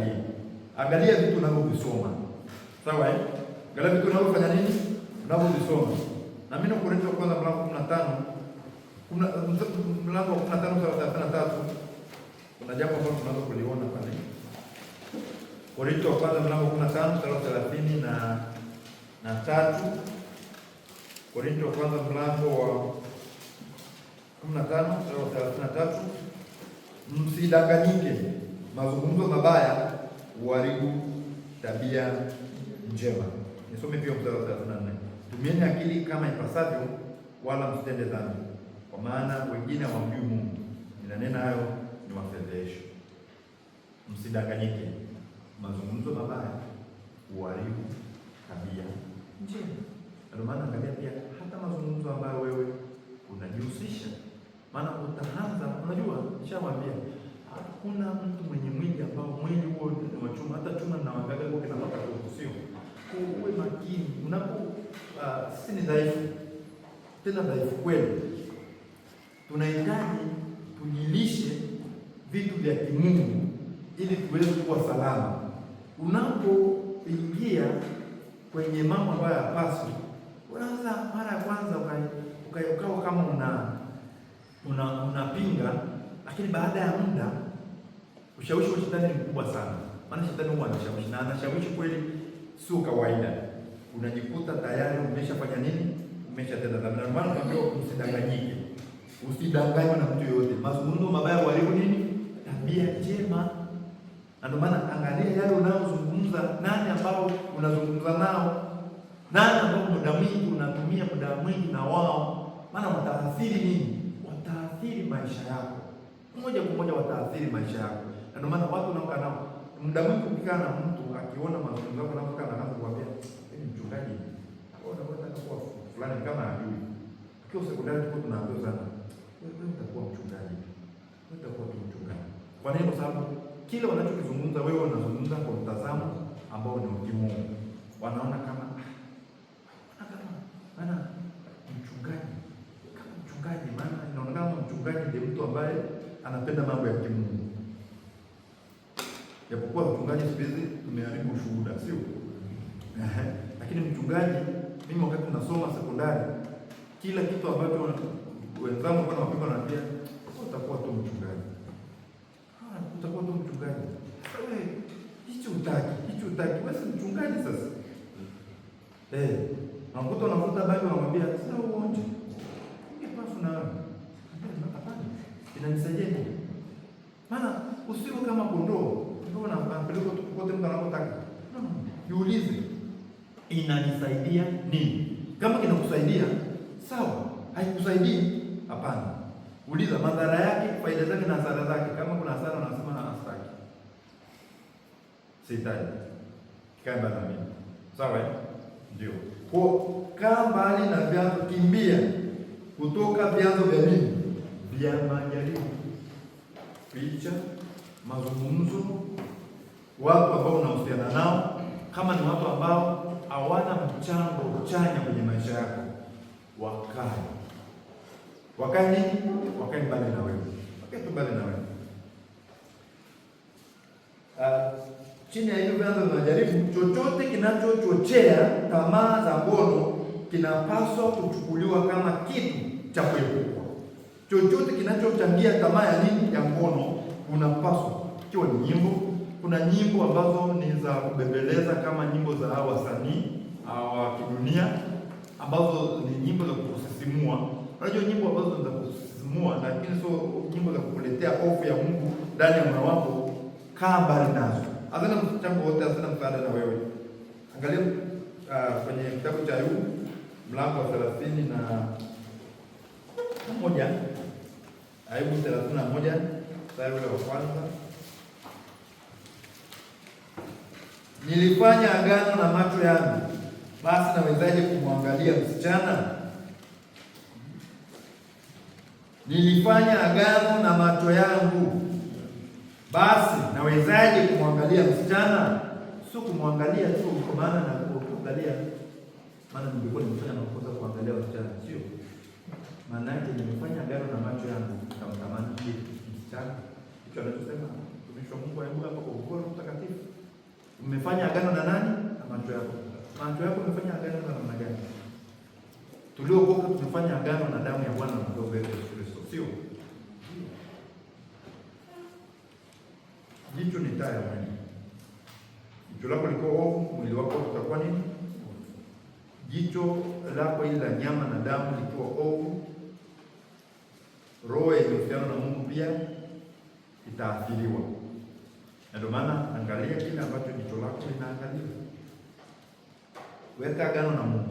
angalia vitu unavyovisoma. Sawa Angalia vitu unavyofanya nini? Unavyovisoma. Na mimi Wakorintho wa kwanza mlango 15, mlango wa 15 sura 33. Kuna jambo ambalo tunaweza kuliona pale. Wakorintho wa kwanza mlango 15 sura 33. Wakorintho wa kwanza mlango wa 15 sura 33. Msidanganyike, mazungumzo mabaya huharibu tabia njema. Nisome pia mstari wa 34. Tumieni akili kama ipasavyo, wala msitende dhambi, kwa maana wengine hawamjui Mungu. Ninanena hayo ni wafedhesho. Msidanganyike, mazungumzo mabaya huharibu tabia njema. Ndio maana angalia pia hata mazungumzo ambayo wewe unajihusisha, maana utaanza, unajua nishawaambia hakuna mtu mwenye mwili ambao mwili huo ni wa chuma. Hata chuma naangalia kwa kina mapaka sio. Uwe makini unapo sisi ni dhaifu, tena dhaifu kweli. Tunahitaji tujilishe vitu vya kimungu ili tuweze kuwa salama. Unapoingia kwenye mambo ambayo hayapaswi, unaweza mara ya kwanza ukawa kama unapinga, lakini baada ya muda ushawishi wa shetani ni mkubwa sana. Maana shetani huwa anashawishi, na anashawishi kweli sio kawaida. Unajikuta tayari umeshafanya nini? Umeshatenda dhambi. Na maana ndio msidanganyike. Usidanganywe na mtu yoyote. Mazungumzo mabaya huharibu nini? Tabia njema. Na ndio maana angalia yale unayozungumza, nani ambao unazungumza nao. Nani ambao muda mwingi unatumia muda mwingi na wao, maana wataathiri nini? Wataathiri maisha yako moja kwa moja, wataathiri maisha yako. Na ndio maana watu wanaokaa nao muda mwingi, ukikaa na mtu akiona mazungumzo yako unapokaa na kaanza kuambia hivi, mchungaji unataka kuwa fulani kama adui. Tukiwa sekondari tuko tunaambiwa sana, wewe utakuwa mchungaji, wewe utakuwa tu mchungaji. Kwa nini? Kwa sababu kile wanachokizungumza wewe unazungumza kwa mtazamo ambao ni kimungu. Wanaona kama maana mchungaji, maana inaonekana mchungaji ndiye mtu ambaye anapenda mambo ya kimungu. Japokuwa mchungaji siku hizi tumeharibu ushuhuda, sio? Lakini mchungaji, mimi wakati nasoma sekondari, kila kitu ambacho wenzangu kwa wapigwa na pia utakuwa tu mchungaji. Utakuwa tu mchungaji. Wewe hicho utaki. Wewe si mchungaji sasa. Nakuta unafuta bado unamwambia sasa uonje. Ungepasu na wewe. Hapana. Inanisaidia nini? Maana usiwe kama kondoo. Ndio unapeleka tu kote mtu anapotaka. Jiulize, inanisaidia nini? Kama kinakusaidia, sawa. Haikusaidii, hapana. Uliza madhara yake, faida zake na hasara zake. Kama kuna hasara unasema hastaki. Sihitaji. Kaa mbali na mimi. Sawa? Ndio. Kwa kaa mbali na vyanzo, kimbia kutoka vyanzo vya nini? Vya majaribu. Picha, mazungumzo, watu ambao unahusiana nao, kama ni watu ambao hawana mchango chanya kwenye maisha yako, wakae nini? Wakae mbali na wewe. Wakae mbali na wewe. Chini ya hiyo vyanzo vya majaribu, chochote kinachochochea tamaa za ngono kinapaswa kuchukuliwa kama kitu cha kuepukwa. Chochote kinachochangia tamaa ya nini? Ya ngono, unapaswa, ikiwa ni nyimbo. Kuna nyimbo ambazo ni za kubembeleza kama nyimbo za wasanii wa kidunia, ambazo ni nyimbo za kusisimua. Unajua nyimbo ambazo ni za kusisimua, lakini sio nyimbo za kukuletea hofu ya Mungu ndani ya moyo wako. Kaa mbali nazo. Hazina mchango wote, hazina msaada na wewe. Angalia kwenye kitabu cha Ayubu mlango wa 31. Ayubu 31 mstari ule wa kwanza. Nilifanya agano na macho yangu, basi nawezaje kumwangalia msichana? Nilifanya agano na macho yangu, basi nawezaje kumwangalia msichana? Sio kumwangalia tu kwa maana na kuangalia, maana ningekuwa nimefanya makosa kuangalia msichana, sio maana yake. Nimefanya agano na macho yangu, nikamtamani msichana. Hicho anachosema mtumishi wa Mungu Ayubu hapa kwa ukoro mtakatifu. Umefanya agano na nani? Na macho yako. Macho yako umefanya agano na namna gani? Tuliokoka tumefanya agano na damu ya Bwana na mdogo wetu Yesu Kristo, sio? Jicho ni taa ya mwili. Jicho lako liko ovu, mwili wako utakuwa nini? Jicho lako ile la nyama na damu likiwa ovu, roho iliyohusiana na Mungu pia itaathiriwa. Ndio maana angalia kile ambacho jicho lako linaangalia. Weka agano na Mungu.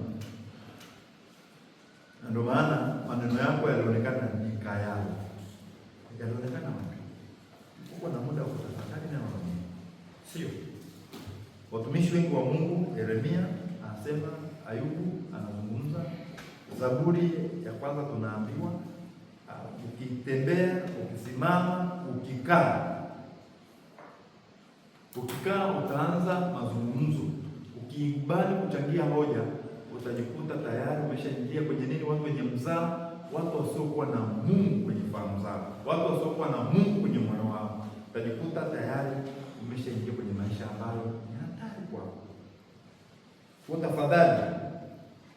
Ndio maana maneno yako yalionekana ni kayao. Yalionekana wapi? Uko na muda wa kutafakari na Mungu. Sio? Watumishi wengi wa Mungu, Yeremia anasema, Ayubu anazungumza, Zaburi ya kwanza tunaambiwa, ukitembea, ukisimama, ukikaa utaanza mazungumzo. Ukikubali kuchangia hoja, utajikuta tayari umeshaingia kwenye nini? Watu wenye mzaa, watu wasiokuwa na Mungu kwenye fahamu zao, watu wasiokuwa na Mungu kwenye moyo wao, utajikuta tayari umeshaingia kwenye maisha ambayo ni hatari kwako. Kwa tafadhali,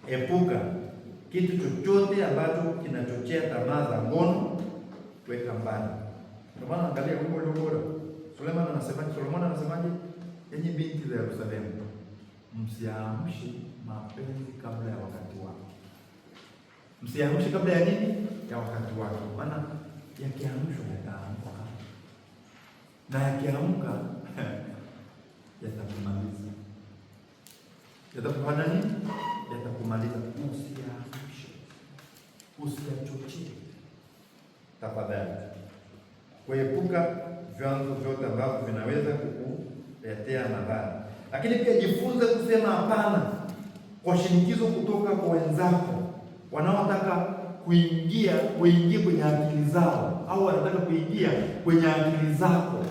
epuka kitu chochote ambacho kinachochea tamaa za ngono, weka mbali. Ndio maana angalia wimbo ule bora. Solomon anasemaje? Enyi binti za Yerusalemu, msiamshe mapenzi kabla ya wakati wake. Msiamshe kabla ya nini? Ya wakati wake. Maana yakiamshwa yataamka. Na yakiamka yatakumaliza. Yatafanya nini? yatakumaliza. Usiyachochee tafadhali, kuepuka vyanzo vyote ambavyo vinaweza kukuletea madhara. Lakini pia jifunze kusema hapana kwa shinikizo kutoka kwa wenzako wanaotaka kuingia kwenye akili zao, au wanataka kuingia kwenye akili zako.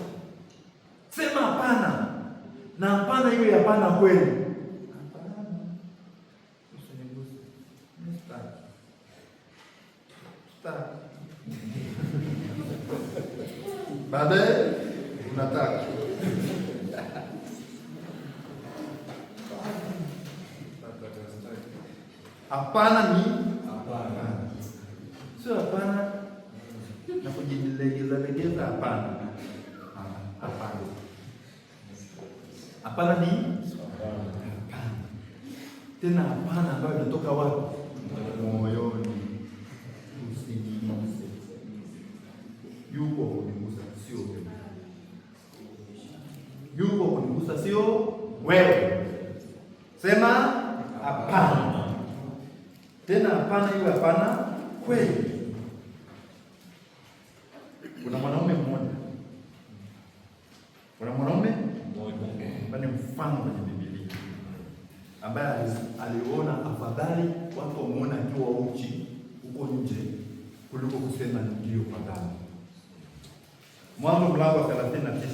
Sema hapana, na hapana hiyo hapana kweli. Baadaye unataka hapana, ni hapana, sio hapana na kujilegeza legeza. Hapana, hapana, hapana ni hapana. Tena hapana ambayo inatoka wapi? Moyoni. Usiniguse, yuko kunigusa, sio wewe. Yuko kunigusa, sio wewe. Sema hapana. Tena hapana hiyo hapana kweli. Kuna mwanaume mmoja ni mfano kwenye Biblia ambaye aliona afadhali watu wamuone akiwa uchi huko nje kuliko kusema ndio kwa dhambi. Mwanzo mlango wa 39.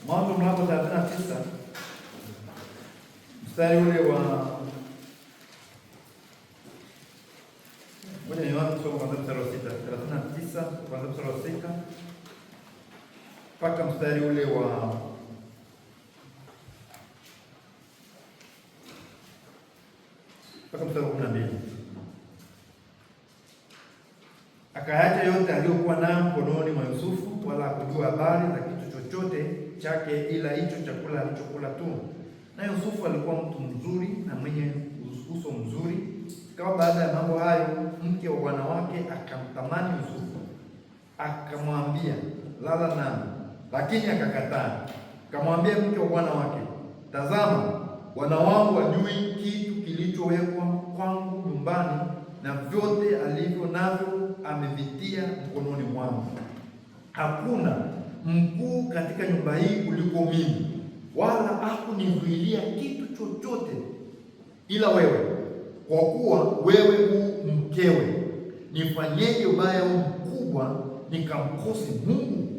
Mwanzo mlango 39 mstari ule wa mstari wa 6, 39 kuanzia mstari wa 6 mpaka mstari ule wa mstari wa 12. Akaacha yote aliyokuwa nayo mkononi mwa Yusufu, wala hakujua habari za kitu chochote chake ila hicho chakula alichokula tu. Na Yusufu alikuwa mtu mzuri na mwenye uso mzuri. Ikawa baada ya mambo hayo, mke wa bwana wake akamtamani Yusufu, akamwambia lala nami, lakini akakataa. Akamwambia mke wa bwana wake, tazama, bwana wangu hajui kitu kilichowekwa kwangu nyumbani, na vyote alivyo navyo amevitia mkononi mwangu. Hakuna mkuu katika nyumba hii kuliko mimi, wala hakunizuilia kitu chochote ila wewe, kwa kuwa wewe u mkewe. Nifanyeje ubaya huu mkubwa nikamkose Mungu?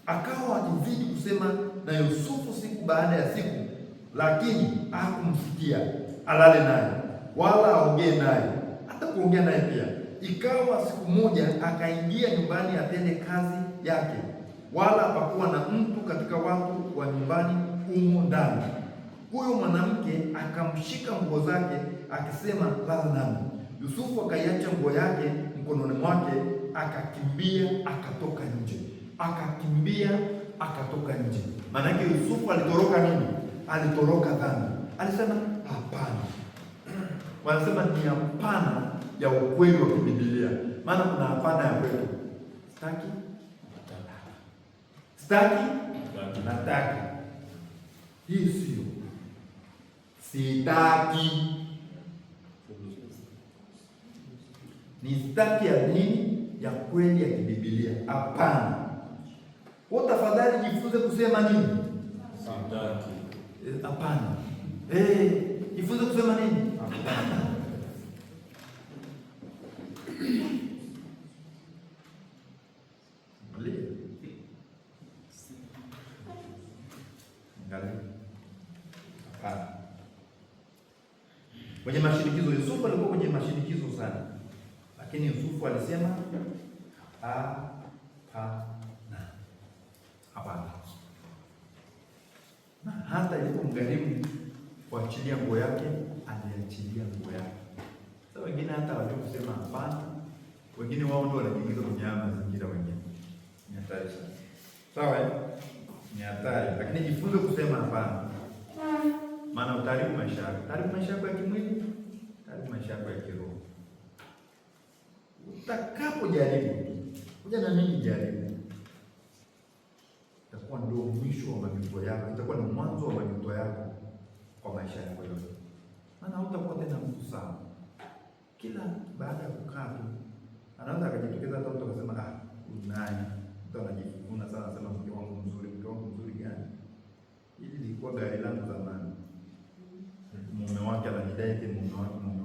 Akawa akizidi kusema na Yusufu siku baada ya siku, lakini hakumsikia alale naye wala aongee naye, hata kuongea naye pia. Ikawa siku moja akaingia nyumbani atende kazi yake, wala hapakuwa na mtu katika watu wa nyumbani humo ndani. Huyo mwanamke akamshika nguo zake akisema, lala nami. Yusufu akaiacha nguo yake mkononi mwake, akakimbia akatoka nje. Maana yake Yusufu alitoroka nini? Alitoroka dhambi. Alisema hapana. Wanasema ni hapana ya ukweli wa Biblia. Maana kuna hapana ya kwetu. Sitaki, nataka. Hii sio sitaki. Ni sitaki ya nini? Ya kweli ya Biblia. Hapana. Kwa tafadhali jifunze kusema nini? Sitaki. Hapana. Jifunze kusema nini? Hapana. Kwenye mashinikizo, Yusufu alikuwa kwenye mashinikizo sana, lakini Yusufu alisema hapana. Na hata ilipomgharimu kuachilia nguo yake, aliachilia nguo yake. Sasa wengine hata wajua kusema hapana, wengine wao ndio wanajiingiza kwenye mazingira wengine. Ni hatari sana. Sawa? Ni hatari, lakini jifunze kusema hapana. maana utaharibu maisha yako. Utaharibu maisha yako ya kimwili, utaharibu maisha yako ya kiroho. Utakapojaribu, kuja na mimi jaribu, itakuwa ndio mwisho wa majuto yako, itakuwa ni mwanzo wa majuto yako kwa maisha yako yote. Maana hutakuwa tena mtu sawa. Kila baada ya kukaa tu anaweza akajitokeza hata mtu akasema unaye mtu anajivuna sana, anasema mke wangu mzuri. Mke wangu mzuri gani? Hili lilikuwa gari langu zamani. Mume wake anajidai eti mume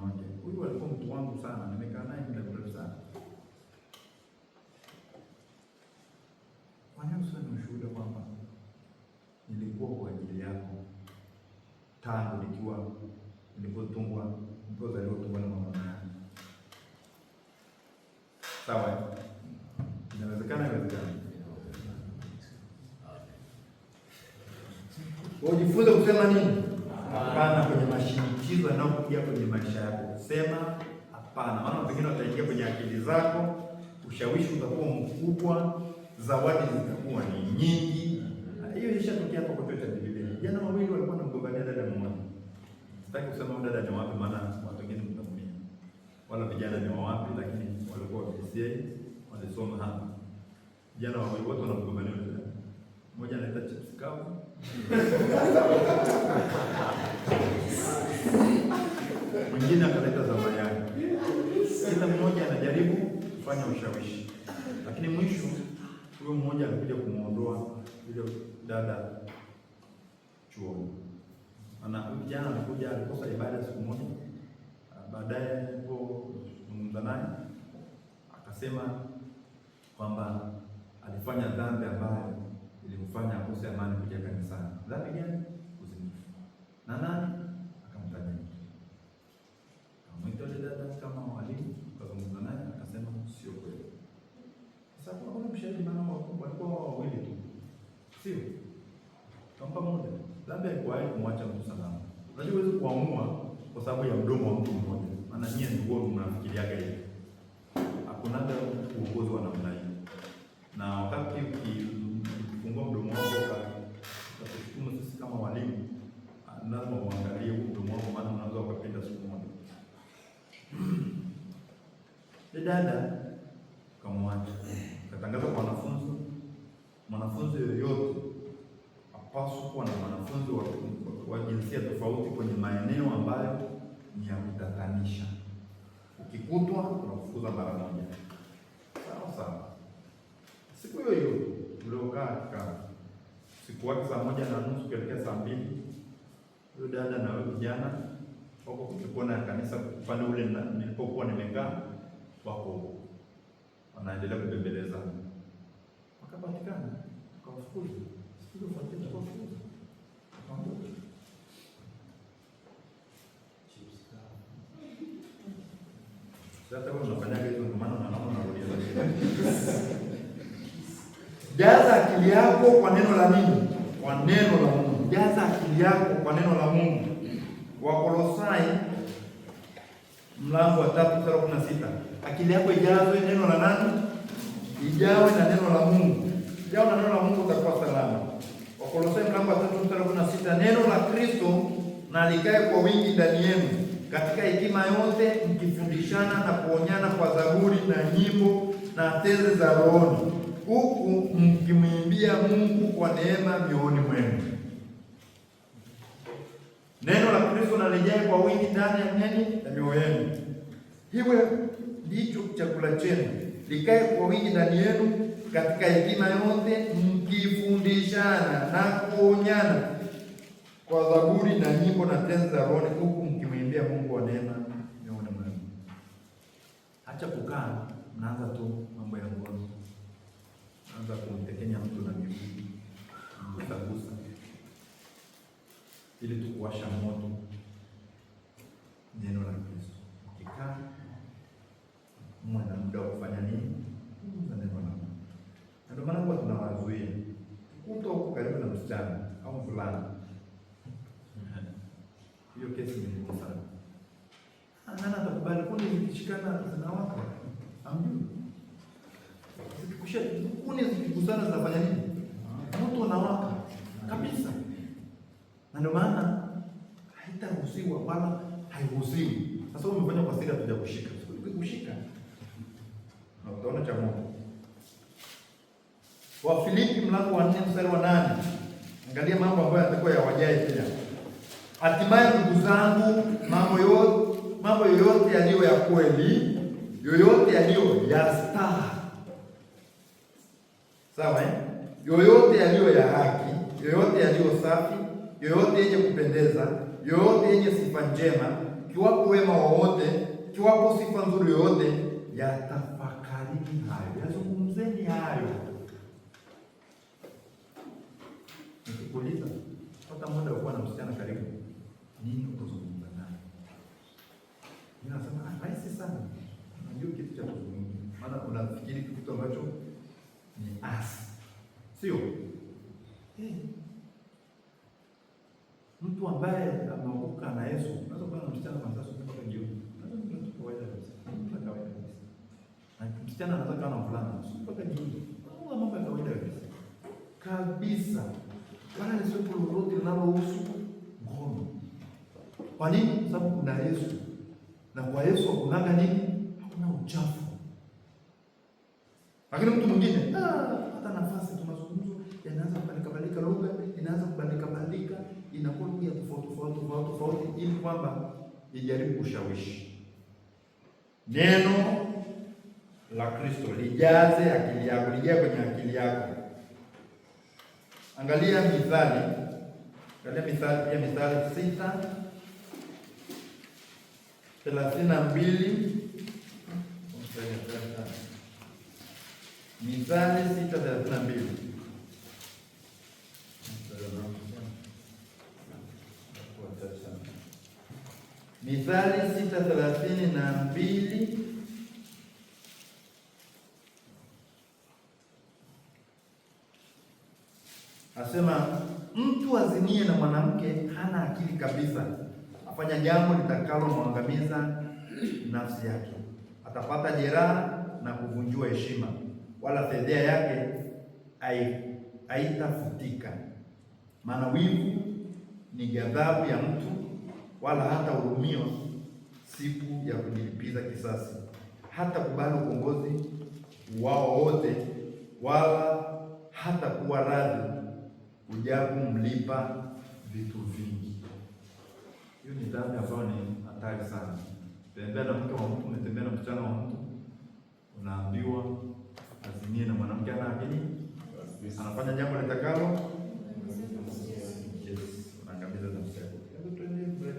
wake. Huyu alikuwa mtu wangu sana, nimekaa naye muda mrefu sana. Kwa nini useme ushuhuda kwamba nilikuwa kwa ajili yako tangu nilipotungwa, nilipozaliwa tumboni mwa mama yangu. Sawa? Inawezekana. Ujifunze kusema nini? Hapana kwenye mashinikizo yanayokuja kwenye maisha yako. Sema hapana. Maana pengine wataingia kwenye akili zako, ushawishi utakuwa mkubwa, zawadi zitakuwa ni nyingi. Hiyo ilishatokea hapo kwa Biblia. Jana wawili walikuwa wanamgombania dada mmoja. Sitaki kusema dada ni wapi, maana watu wengine mtamwamini. Wala vijana ni wapi, lakini walikuwa wakisema walisoma hapa. Jana wawili wote wanamgombania dada. Mmoja anaita chips kavu. Mwingine akaleta zama yake. Kila mmoja anajaribu kufanya ushawishi. Lakini mwisho huyo mmoja alikuja kumuondoa yule dada chuoni. Maana kijana alikuja alikosa ibada siku moja. Baadaye alipozungumza naye akasema kwamba alifanya dhambi ambayo ilimfanya akose amani kuja kanisani. Dhambi gani? Uzinifu. Na nani? Akamtaja mtu. Akamwita yule dada kama mwalimu, akazungumza naye akasema sio kweli. Sasa kuna mshahidi maana walikuwa wawili tu. Sio? Kampa moja. Dhambi haikuwahi kumwacha mtu salama. Unajua huwezi kuamua kwa sababu ya mdomo wa mtu mmoja. Maana nyie ndio mnafikiriaga hivi. Hakuna uongozi wa namna hiyo. Na wakati ukifungua mdomo wako ukashutumu sisi kama walimu, lazima uangalie mdomo wako, maana unaweza ukapenda siku moja. Dada kamwacha. Katangaza kwa mwanafunzi yoyote hapaswi kuwa na mwanafunzi wa jinsia tofauti kwenye maeneo ambayo ni ya kutatanisha. Ukikutwa unafukuza mara moja. Sawa. Siku hiyo tuliokaa kikao, siku wake 1:30 kuelekea 2:00, huyo dada na huyo kijana wako kwenye ya kanisa upande ule nilipokuwa nimekaa, wako wanaendelea kubembeleza. Wakapatikana, tukawafukuza. Siku hiyo fuatia tukawafukuza. Tukaondoka. Sasa wewe unafanyaga hizo kwa maana unarudia. Jaza akili yako kwa neno la nini? Kwa neno la Mungu. Jaza akili yako kwa neno la Mungu. Wakolosai mlango wa 3:16. Akili yako ijazwe neno la nani? Ijawe na neno la Mungu. Ijawe na neno la Mungu utakuwa salama. Wakolosai mlango wa 3:16. Neno la Kristo na likae kwa wingi ndani yenu, katika hekima yote mkifundishana na kuonyana kwa zaburi na nyimbo na tezi za rohoni, huku mkimwimbia Mungu kwa neema mioyoni mwenu. Neno la Kristo na lijae kwa wingi ndani ya nini? Ya mioyo yenu. Hiyo ndicho chakula chenu, likae kwa wingi ndani yenu katika hekima yote mkifundishana na kuonyana kwa zaburi na nyimbo na tenzi za rohoni, huku mkimwimbia Mungu wa neema mioyoni mwenu. Acha kukaa mnaanza tu mambo ya ngono. Anza kumtekenya mtu na miguu, mgusa ili tukuwasha moto neno la Kristo. Ukikaa mwe na muda wa kufanya nini? Kuuza neno la Mungu. Ndio maana kwa tunawazuia kuto huko karibu na msichana au fulani. Hiyo kesi ni kubwa sana. Nani atakubali kuni zikishikana zinawaka? Amjui. Kuni zikigusana zinafanya nini? Moto unawaka kabisa. Na ndio maana wala hairuhusiwi. Sasa wewe umefanya kwa siri, hatuja kushika na utaona cha Mungu. Wafilipi mlango wa 4 mstari wa 8. Angalia mambo ambayo yatakuwa yawajae pia. Hatimaye ndugu zangu, mambo yoyote yaliyo ya kweli, yoyote yaliyo ya staha, sawa yoyote yaliyo ya haki, yoyote yaliyo safi, yoyote yenye kupendeza, yoyote yenye sifa njema, kiwapo wema wowote, kiwapo sifa nzuri yoyote, yatafakarini hayo, yazungumzeni hayo. Nikikuuliza hata muda wa kuwa na msichana karibu, nini kuzungumza naye? Mimi nasema rahisi sana. Unajua kitu cha kuzungumza, maana unafikiri kitu ambacho ni asi, sio? Mtu ambaye ameokoka na Yesu unaweza kuwa na msichana kwa sasa mpaka jioni. Unaweza kuwa mtu kawaida kabisa. Mtu kawaida kabisa. Na msichana anaweza kuwa na mvulana mpaka jioni. Mambo ya kawaida kabisa. Kabisa. Wala ni sio lolote linalohusu ngono. Kwa nini? Sababu kuna Yesu. Na kwa Yesu hakunaga nini? Hakuna uchafu. Lakini mtu mwingine hata nafasi tu mazungumzo yanaanza kubadilika lugha, inaanza kubadilika, inakuwa lugha tofauti ili kwamba ijaribu kushawishi. Neno la Kristo lijaze akili yako, lijae kwenye akili yako. Angalia Mithali pia, Mithali 6:32. Mithali 6:32. Mithali 6:32. Asema mtu azinie na mwanamke hana akili kabisa, afanya jambo litakalomwangamiza nafsi yake, atapata jeraha na kuvunjwa heshima, wala fedheha yake haitafutika. Maana wivu ni ghadhabu ya mtu, wala hata hurumiwa siku ya kujilipiza kisasi. Hata kubali uongozi wao wote, wala hata kuwa radhi ujapo mlipa vitu vingi. Hiyo ni dhambi ambayo ni hatari sana. Tembea na mke wa mtu, umetembea na msichana wa mtu, unaambiwa azinie na mwanamke ana akili, anafanya jambo litakalo unaangamiza nafsi yako. Hebu tuende break.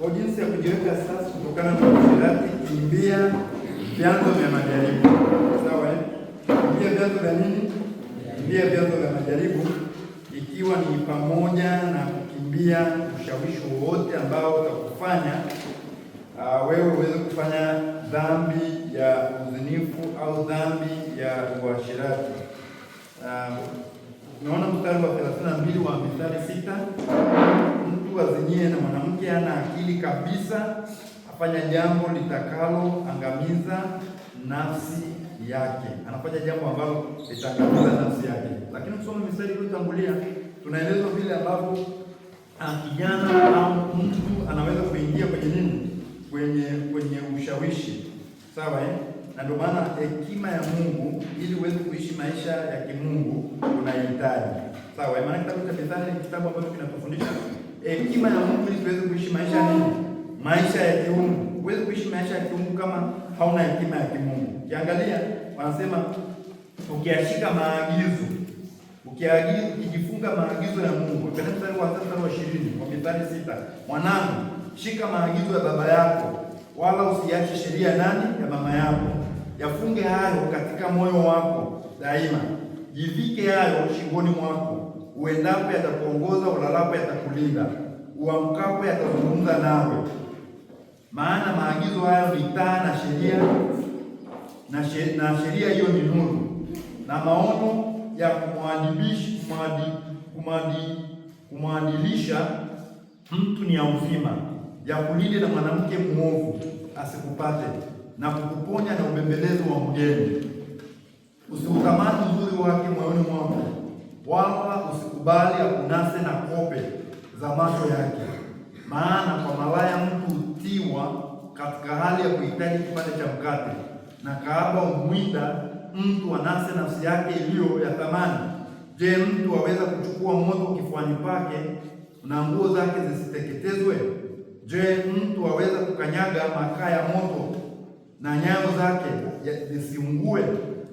Kwa jinsi ya kujiweka sasa kutokana na ushirati, kimbia vyanzo vya majaribu. Sawa kimbia vyanzo vya nini? Kimbia vyanzo vya majaribu, ikiwa ni pamoja na kukimbia ushawishi wowote ambao utakufanya wewe uweze kufanya dhambi ya uzinifu au dhambi ya uasherati. Tunaona mstari wa 32 wa Mithali 6. Mtu azinie na mwanamke hana akili kabisa, afanya jambo litakalo angamiza nafsi yake. Anafanya jambo ambalo litaangamiza nafsi yake. Lakini tusome mistari iliyotangulia, tunaelezwa vile ambavyo kijana au mtu anaweza kuingia kwenye nini? Kwenye ushawishi. Sawa Na ndio maana hekima ya Mungu, ili uweze kuishi maisha ya kimungu, unahitaji. Sawa maana kitabu cha Mithali ni kitabu ambacho kinatufundisha hekima ya Mungu ili tuweze kuishi maisha nini? Maisha ya kimungu. Uweze kuishi maisha ya kimungu kama hauna hekima ya kimungu. Ukiangalia wanasema ukiyashika maagizo, ukijifunga maagizo ya Mungu. Kwa mstari wa 20 wa Mithali 6, mwanangu, shika maagizo ya baba yako, wala usiache sheria nani? Ya mama yako. Yafunge hayo katika moyo wako daima, jivike hayo shingoni mwako. Uendapo yatakuongoza, ulalapo yatakulinda, uamkapo yatazungumza nawe. Maana maagizo hayo ni taa na sheria, na sheria hiyo ni nuru, na maono ya kumwadilisha mtu ni ya uzima, ya kulinde na mwanamke mwovu asikupate, na kukuponya na ubembelezi wa mgeni. Usiutamani uzuri wake moyoni mwako, wala usikubali akunase na kope za macho yake. Maana kwa malaya mtu hutiwa katika hali ya kuhitaji kipande cha mkate, na kahaba humwinda mtu anase nafsi yake iliyo ya thamani. Je, mtu aweza kuchukua moto kifuani pake na nguo zake zisiteketezwe? Je, mtu aweza kukanyaga makaa ya moto na nyayo zake zisiungue?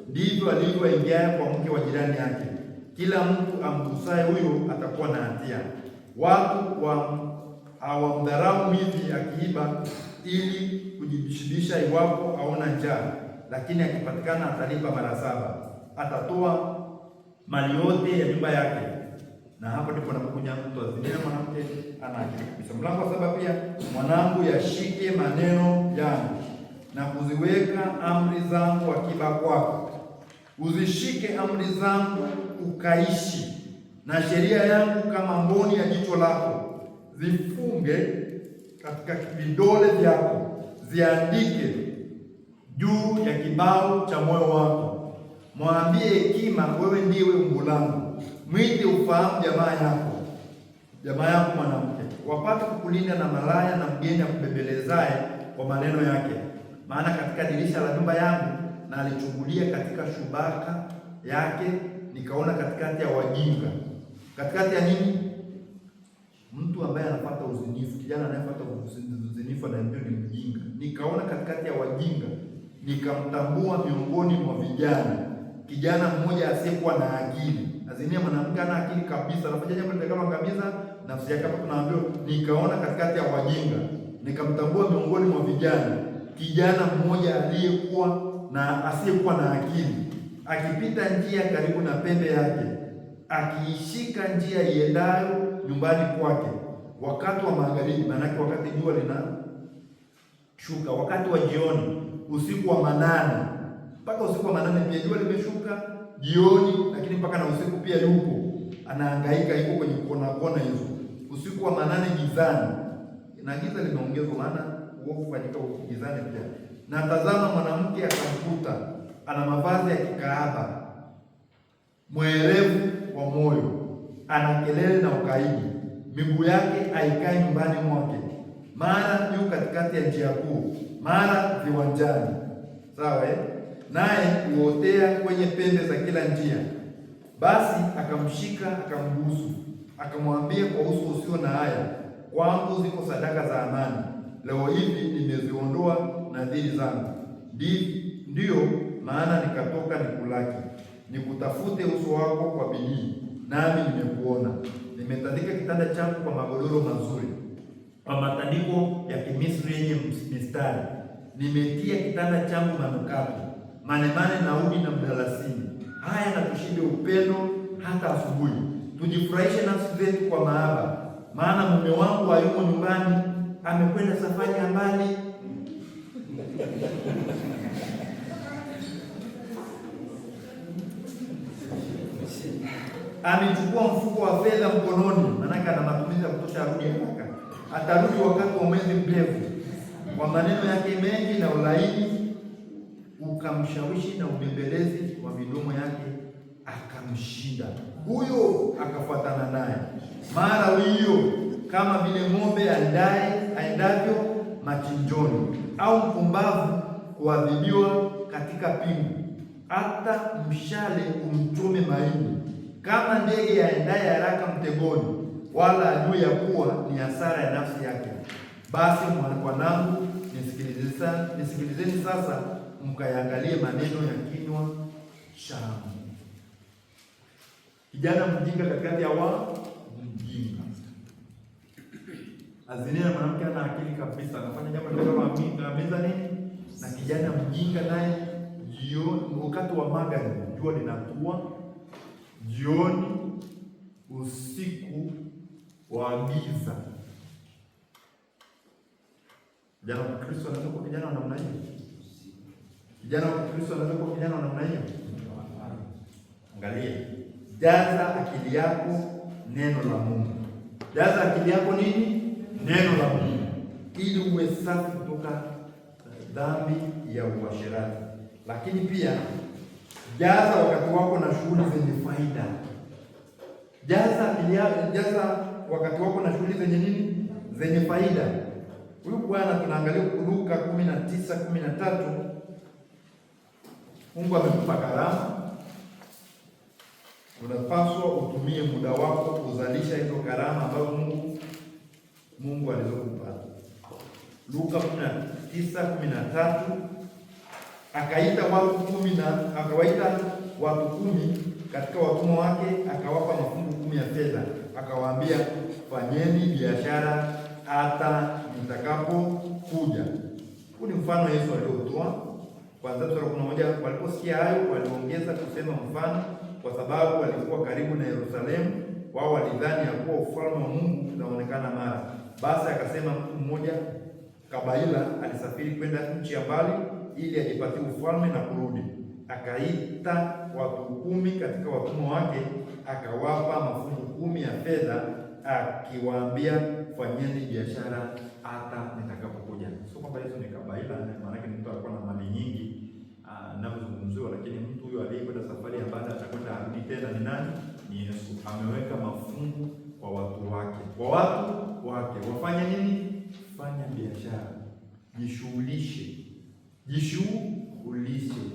Ndivyo alivyoingia kwa mke wa jirani yake. Kila mtu amgusaye huyo atakuwa na hatia. Watu hawamdharau mwizi akiiba ili kujibishibisha iwapo aona njaa, lakini akipatikana atalipa mara 7. Atatoa mali yote ya nyumba yake. Na hapo ndipo nakuja mtu azinene mwanamke ana akili kabisa. Mlango wa 7 pia, mwanangu, yashike maneno yangu na kuziweka amri zangu akiba kwako. Uzishike amri zangu ukaishi, na sheria yangu kama mboni ya jicho lako. Zifunge katika vidole vyako, ziandike juu ya kibao cha moyo wako. Mwambie hekima, wewe ndiwe umbu langu. Mwite ufahamu jamaa yako mwanamke, wapate kukulinda na malaya na mgeni akubembelezaye kwa maneno yake. Maana katika dirisha la nyumba yangu na alichungulia katika shubaka yake, nikaona katikati ya wajinga. Katikati ya nini? Mtu ambaye anapata uzinifu, kijana anayepata uzinifu anaambiwa ni mjinga. Nikaona katikati ya wajinga, nikamtambua miongoni mwa vijana, kijana mmoja asiyekuwa na akili. Azinia mwanamke ana akili kabisa, anafanya jambo litakaloangamiza nafsi yake. Hapo tunaambiwa nikaona katikati ya wajinga, nikamtambua miongoni mwa vijana, kijana mmoja asiyekuwa na akili, akipita njia karibu na pembe yake, akiishika njia iendayo nyumbani kwake wakati wa magharibi, maanake wakati jua linashuka, wakati wa jioni, usiku wa manane. Mpaka usiku wa manane pia jua limeshuka, jioni, lakini mpaka na usiku pia yupo anahangaika, yuko kwenye kona hizo. Usiku wa manane gizani, na giza limeongezwa, maana uovu kufanyika gizani pia. Na tazama, mwanamke akamkuta ana mavazi ya kikahaba, mwerevu wa moyo, ana kelele na ukaidi, miguu yake haikai nyumbani mwake, mara yu katikati ya njia kuu, mara viwanjani. Sawa, naye huotea kwenye pembe za kila njia. Basi akamshika akambusu, akamwambia kwa uso usio na haya, kwangu ziko sadaka za amani, leo hivi nimeziondoa nadhiri zangu. Ndiyo maana nikatoka nikulaki, nikutafute uso wako kwa bidii, nami nimekuona. Nimetandika kitanda changu kwa magodoro mazuri, kwa matandiko ya Kimisri yenye mistari. Nimetia kitanda changu manukato, manemane na udi na mdalasini. Haya, na tushibe upendo hata asubuhi, tujifurahishe nafsi zetu kwa mahaba. Maana mume wangu hayumo nyumbani, amekwenda safari ya mbali. Amechukua mfuko wa fedha mkononi, maanake ana matumizi ya kutosha, arudi haraka. Atarudi wakati wa mwezi mrefu. Kwa maneno yake mengi na ulaini ukamshawishi, na ubembelezi wa midomo yake akamshinda. Huyo akafuatana naye mara hiyo, kama vile ng'ombe aendavyo machinjoni, au mpumbavu kuadhibiwa katika pingu, hata mshale umchome maini, kama ndege aendaye haraka mtegoni, wala ajue ya kuwa ni hasara ya nafsi yake. Basi wanangu, nisikilizeni sasa, mkayaangalie maneno ya kinywa changu. Kijana mjinga katikati ya mjinga. Azinia mwanamke ana akili kabisa, anafanya jambo linaloangamiza nini? Na kijana mjinga naye, jioni, wakati wa magharibi, jua linatua, jioni, usiku wa giza. Kijana wa Kristo anaweza kuwa kijana wa namna hiyo? Kijana wa Kristo anaweza kuwa kijana wa namna hiyo? Angalia, jaza akili yako neno la Mungu. Jaza akili yako nini? Neno la Mungu, ili uwe safi kutoka dhambi ya uasherati. Lakini pia jaza wakati wako na shughuli zenye faida. Jaza wakati wako na shughuli zenye nini? Zenye faida. Huyu bwana tunaangalia Luka 19:13. Mungu amekupa karama, unapaswa utumie muda wako kuzalisha hizo karama ambazo Mungu alizokupa. Luka 19:13, akawaita watu 10 katika watumwa wake, akawapa mafungu 10 ya fedha, akawaambia, fanyeni biashara hata nitakapokuja. Huu ni mfano Yesu aliotoa. Kwanza sura 11, waliposikia hayo waliongeza kusema mfano, kwa sababu walikuwa karibu na Yerusalemu. Wao walidhani ya kuwa ufalme wa Mungu unaonekana mara. Basi akasema, mtu mmoja kabaila alisafiri kwenda nchi ya mbali ili ajipatie ufalme na kurudi. Akaita watu 10 katika watumwa wake, akawapa mafungu 10 ya fedha, akiwaambia, fanyeni biashara hata nitakapokuja. Sio kwamba Yesu ni kabaila, maana yake mtu alikuwa na mali nyingi ninazozungumziwa, lakini mtu huyo aliyekwenda safari ya baada atakwenda arudi tena ni nani? Ni Yesu. Ameweka mafungu kwa watu wake. Kwa watu wake wafanye nini? Fanya biashara, jishughulishe.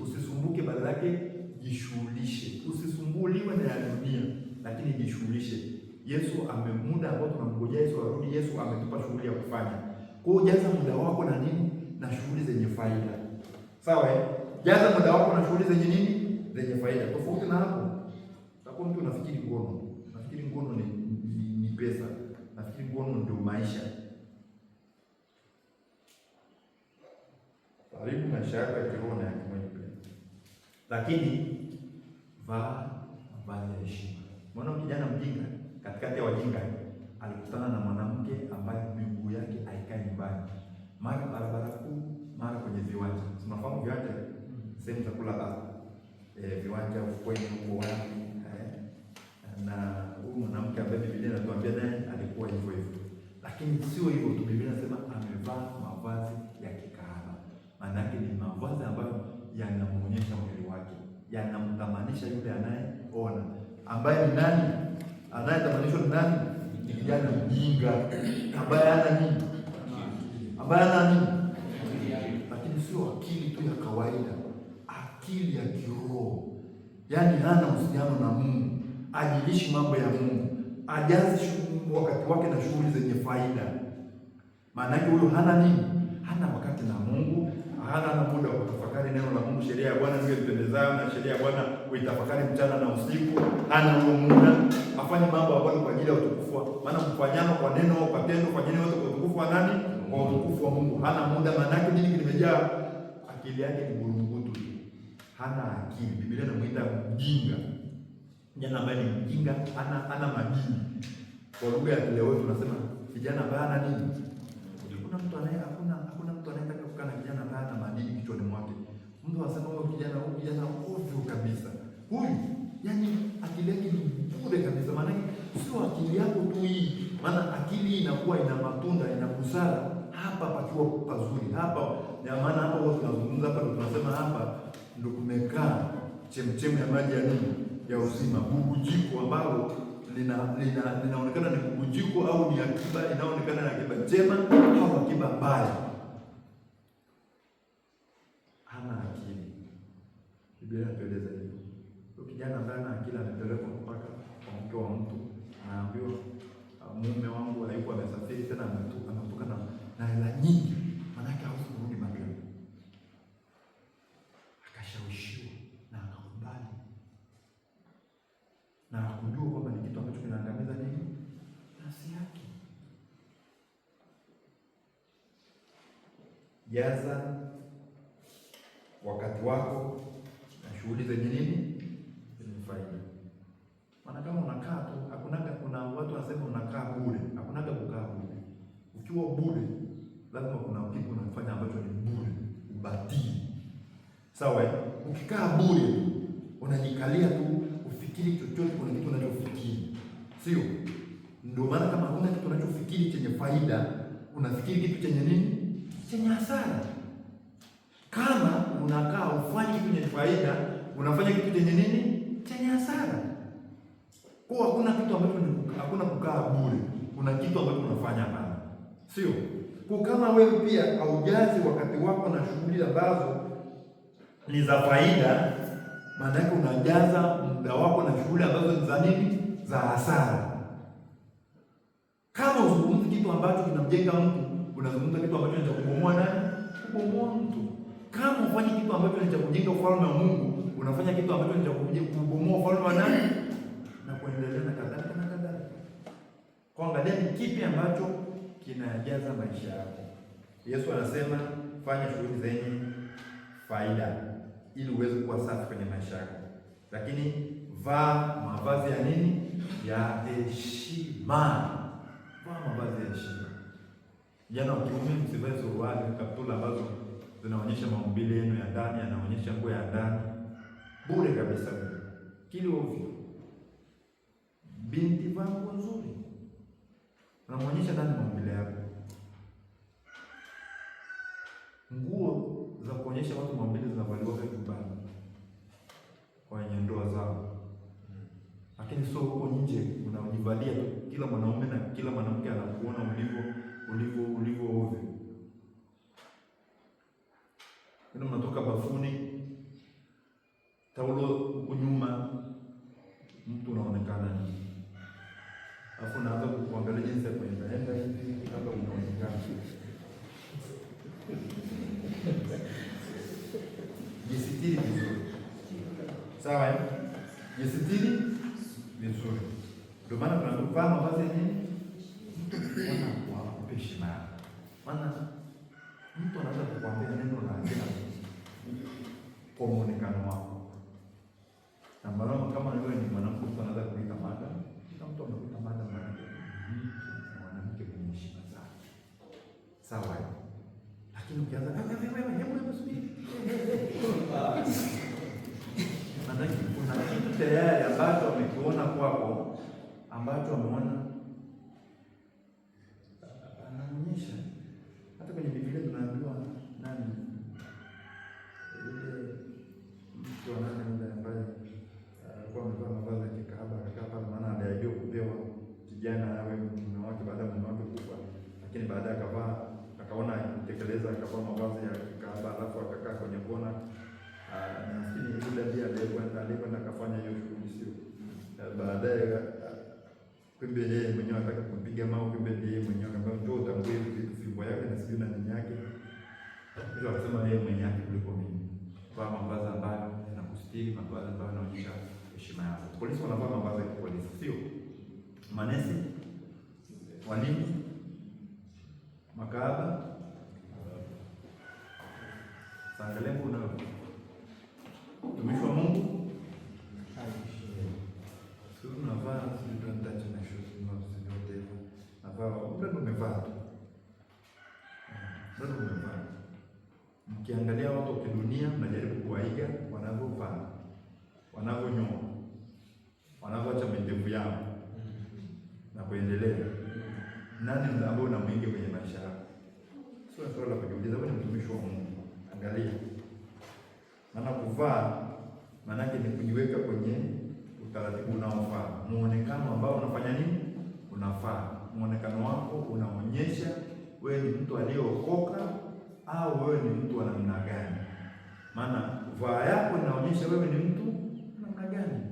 Usisumbuke, badala yake jishughulishe. Usisumbuliwe na ya dunia, lakini jishughulishe. Yesu muda ambao tunamngojea Yesu arudi, Yesu ametupa shughuli ya kufanya. Kwa hiyo jaza muda wako na nini? Na shughuli zenye faida. Sawa eh? Jaza muda wako na shughuli zenye nini? Zenye faida. Tofauti na hapo, utakuwa mtu unafikiri ngono. Nafikiri ngono ni pesa. Nafikiri ngono ndio maisha. Karibu maisha yako ya kiroho na ya kimwili pia. Lakini vaa mavazi ya heshima. Mwana kijana mjinga katikati ya wajinga alikutana na mwanamke ambaye miguu yake haikai nyumbani, mara barabara kuu, mara kwenye viwanja. Tunafahamu viwanja, sehemu za kula baba, viwanja ufukweni huko wapi, na huyu mwanamke ambaye Biblia inatuambia naye alikuwa hivyo hivyo. Lakini sio hivyo tu, Biblia inasema amevaa mavazi ya kikahaba. Maana yake ni mavazi ambayo yanamuonyesha mwili wake, yanamtamanisha yule anayeona. Ambaye ni nani? Anayetamanishwa ni nani? Ni kijana mjinga ambaye hana nini? Lakini sio akili tu ya kawaida, akili ya kiroho. Yaani hana uhusiano na Mungu, ajilishi mambo ya Mungu, ajazi wakati wake na shughuli zenye faida. Maana yake huyo hana nini? Hana wakati na Mungu, hana muda wa kutafakari neno la Mungu, sheria ya Bwana ndio ipendezayo, na sheria ya Bwana uitafakari mchana na usiku. Hana huo muda afanye mambo ambayo kwa ajili ya utukufu, maana mfanyano kwa neno au kwa tendo, fanyeni wote kwa utukufu wa nani? Kwa utukufu wa Mungu. Hana muda, maana yake nini? Kimejaa akili yake ni burungutu tu, hana akili. Biblia inamuita mjinga, kijana ambaye ni mjinga, hana madini. Kwa lugha ya leo tunasema kijana ambaye hana nini? Hakuna mtu anayetaka kukaa na kijana ambaye hana madini kichwani mwake. Mtu anasema huyo kijana ovyo kabisa. Huyu yani akili yake ni bure kabisa. Maana sio akili yako tu hii. Maana akili inakuwa ina matunda, ina busara hapa pakiwa pazuri. Hapa ya maana hapa wao tunazungumza hapa, tunasema hapa ndio kumekaa chemchemi ya maji ya nini? Ya uzima. Bubujiko ambalo linaonekana ni bubujiko au ni akiba, inaonekana ni akiba njema au akiba mbaya. Hana akili. Biblia inatueleza hivyo. Kijana ambaye ana akili amepelekwa mpaka kwa mke wa mtu, anaambiwa mume wangu alikuwa amesafiri tena ametoka na hela nyingi, maana yake hawezi kurudi mapema. Akashawishiwa na akakubali, na akujua kwamba ni kitu ambacho kinaangamiza nini? Nafsi yake. Jaza wakati wako na shughuli zenye nini? Faida. Maana kama unakaa tu, kuna watu wanasema unakaa bure. Hakunaga kukaa bure. Ukiwa bure, lazima kuna kitu unafanya ambacho ni bure, ubatili. Sawa? Ukikaa bure, unajikalia tu, ufikiri chochote, kuna kitu unachofikiri. Sio? Ndio maana kama hakuna kitu unachofikiri chenye faida, unafikiri kitu chenye nini? Chenye hasara. Kama unakaa ufanye kitu chenye faida, unafanya kitu chenye nini? Chenye hasara. Kwa hakuna kitu ambacho hakuna kukaa bure. Kuna kitu ambacho unafanya hapa. Sio? Kwa kama wewe pia haujazi wakati wako na shughuli ambazo ni za faida, maana yake unajaza muda wako na shughuli ambazo ni za nini? Za hasara. Kama uzungumzi kitu ambacho kinamjenga mtu, unazungumza kitu ambacho ni cha kubomoa nani? Kubomoa mtu. Kama ufanye kitu ambacho ni cha kujenga ufalme wa Mungu, unafanya kitu ambacho ni cha kubomoa ufalme wa nani? Na kuendelea na kadhalika na kadhalika. Kwa angalia ni kipi ambacho kinajaza maisha yako. Yesu anasema fanya shughuli zenye faida ili uweze kuwa safi kwenye maisha yako. Lakini vaa mavazi ya nini? Ya heshima. Vaa mavazi ya heshima. Jana wa kiume msivae suruali, kaptula ambazo zinaonyesha maumbile yenu ya ndani, yanaonyesha nguo ya ndani. Bure kabisa wewe. Kili ovyo. Binti vaa nguo nzuri. Unamuonyesha nani maumbile yako? Nguo za kuonyesha watu maumbile zinavaliwa nyumbani kwenye ndoa zao, lakini sio huko nje unajivalia tu. Kila mwanaume na kila mwanamke anakuona ulivyo ovyo. Ndio mnatoka bafuni, taulo huko nyuma, mtu unaonekana nini? Alafu naanza kuangalia jinsi ya kuenda hivi kabla unaonekana. Jisitiri vizuri. Sawa? Jisitiri vizuri. Ndio maana tunavaa mavazi yenyewe wana kwa heshima. Maana mtu anaweza kukwambia neno la ajabu kwa muonekano wako. Na mara kama wewe ni mwanamke, mtu anaweza kuita mada. Kila mtu anakuita mada mwanamke mwenye heshima sana. Sawa? Lakini ukianza hebu subiri. Maana kuna kitu tayari ambacho amekiona kwako, ambacho ameona anaonyesha. Hata kwenye Biblia tunaambiwa nani yule mtu yule ambaye alikuwa amevaa mavazi ya kikahaba, akakaa pale, maana aliahidiwa kupewa kijana awe mume wake baada ya mume wake kufa, lakini baadaye akaona kutekeleza, akavaa mavazi ya kikahaba, alafu akakaa kwenye kona. Nafikiri yule ndiye aliyekwenda akafanya hiyo shughuli, sio? Baadaye kumbe yeye mwenyewe anataka kumpiga mawe, kumbe yeye mwenyewe akamwambia njoo utangulie vitu fimbo yake na sijui na nini yake. Hivyo akasema yeye mwenye yake kuliko mimi. Kwa mavazi ambayo yanakustiri, mavazi ambayo yanaonyesha heshima yako. Polisi wanavaa mavazi ya polisi, sio? Manesi, walimu, makahaba, sangalembu na mtumishi wa Mungu. Sio unavaa sio ndacha na shoes na zote. Navaa ndio umevaa. Ndio umevaa. Mkiangalia watu wa kidunia mnajaribu kuwaiga wanavyovaa, wanavyonyoa, wanavyoacha mindevu yao na kuendelea. Nani ambaye unamwingia kwenye maisha yako? Sio swala la kujiuliza, wewe ni mtumishi wa Mungu. Angalia. Maana kuvaa maana yake ni kujiweka kwenye utaratibu unaofaa. Muonekano ambao unafanya nini? Unafaa. Muonekano wako unaonyesha wewe ni mtu aliyeokoka au wewe ni mtu wa namna gani. Maana vaa yako inaonyesha wewe ni mtu namna gani.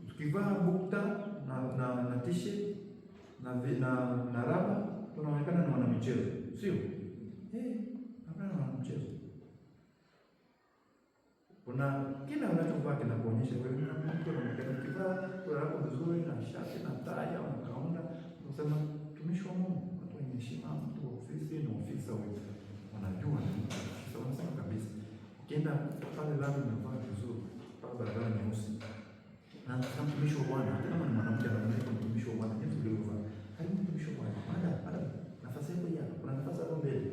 Tukivaa bukta na t-shirt na raba tunaonekana ni wanamichezo, sio? Hapana, wanamichezo. Kuna kila unachovaa kinakuonyesha wewe ni mtu unaonekana. Ukivaa raba vizuri na shati na tai au kaunda, unasema mtumishi wa Mungu, mtu mwenye heshima, mtu wa ofisi na ofisa wewe. Unajua sasa, unasema kabisa. Ukienda pale lami unavaa vizuri, pale barabara nyeusi. Na mtumishi wa Bwana, hata kama ni mwanamke anaonekana mtumishi wa Bwana, jinsi ulivyovaa. Karibu mtumishi wa Bwana. Mada, nafasi yako hapa. Kuna nafasi hapo mbele.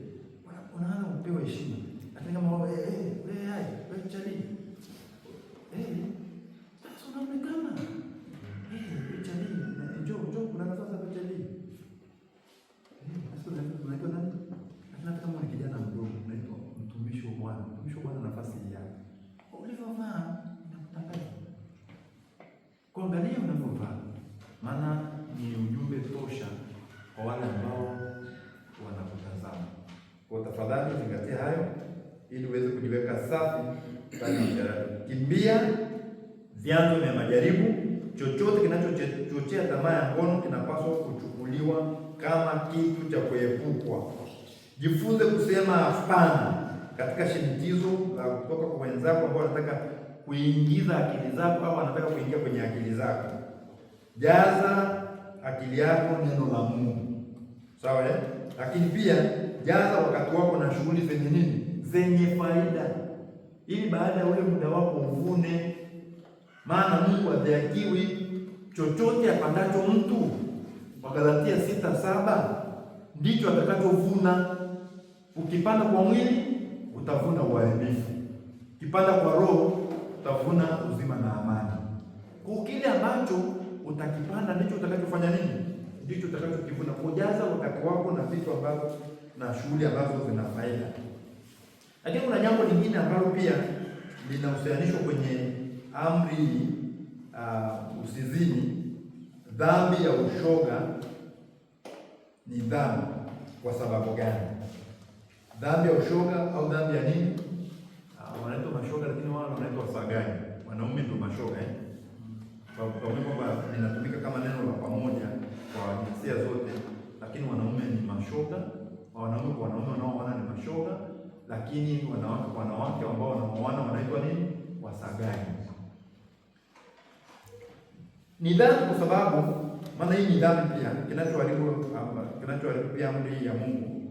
Unaanza kupewa heshima. Hata kama wewe chali. Sasa unaonekana. Chali, njoo kuna nafasi hapo chali. Sasa unaitwa nani? Hata kama ni kijana mdogo, unaitwa mtumishi wa Bwana. Mtumishi kwa wale ambao wanakutazama. Kwa tafadhali zingatia hayo ili uweze kujiweka safi ndani ya biashara. Kimbia vyanzo vya majaribu. Chochote kinachochochea tamaa ya ngono kinapaswa kuchukuliwa kama kitu cha kuepukwa. Jifunze kusema hapana katika shinikizo la kutoka kwa wenzako ambao wanataka kuingiza akili zako au wanataka kuingia kwenye akili zako. Jaza akili yako neno la Mungu. Sawa eh? Lakini pia jaza wakati wako na shughuli zenye nini? Zenye faida. Ili baada ya ule muda wako uvune. Maana Mungu hadhihakiwi, chochote apandacho mtu, Wagalatia 6:7 ndicho atakachovuna. Ukipanda kwa mwili utavuna uharibifu, ukipanda kwa roho utavuna uzima na amani. Kwa kile ambacho utakipanda ndicho utakachofanya nini? Ndicho utakachokivuna. Kujaza wakati wako na vitu ambavyo na shughuli ambazo zina faida. Lakini kuna jambo lingine ambalo pia linahusianishwa kwenye amri usizini. Dhambi ya ushoga ni dhambi. Kwa sababu gani? Dhambi ya ushoga au dhambi ya nini? Wanaitwa mashoga, lakini wao wanaitwa wasagaji. Wanaume ndio mashoga Kwa kwamba linatumika kama neno la pamoja kwa jinsia zote, lakini wanaume ni mashoga, wanaume kwa wanaume wanaoana ni mashoga, lakini wanawake kwa wanawake ambao wanaoana wanaitwa nini? Wasagaji. Ni dhambi kwa sababu maana hii ni dhambi pia, kinachoharibu pia amri ya Mungu.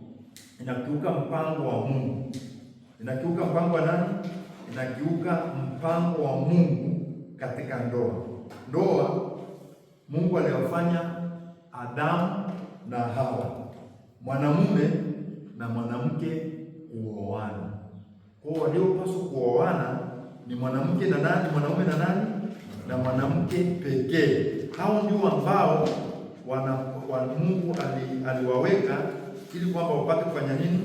Inakiuka mpango wa Mungu. Inakiuka mpango wa nani? Inakiuka mpango wa Mungu katika ndoa. Ndoa Mungu aliyofanya Adamu na Hawa, mwanamume na mwanamke kuoana. Kwa waliopaswa kuoana ni mwanamke na nani? Mwanamume na nani? Na mwanamke pekee. Hao ndio ambao Mungu aliwaweka ili kwamba wapate kufanya nini?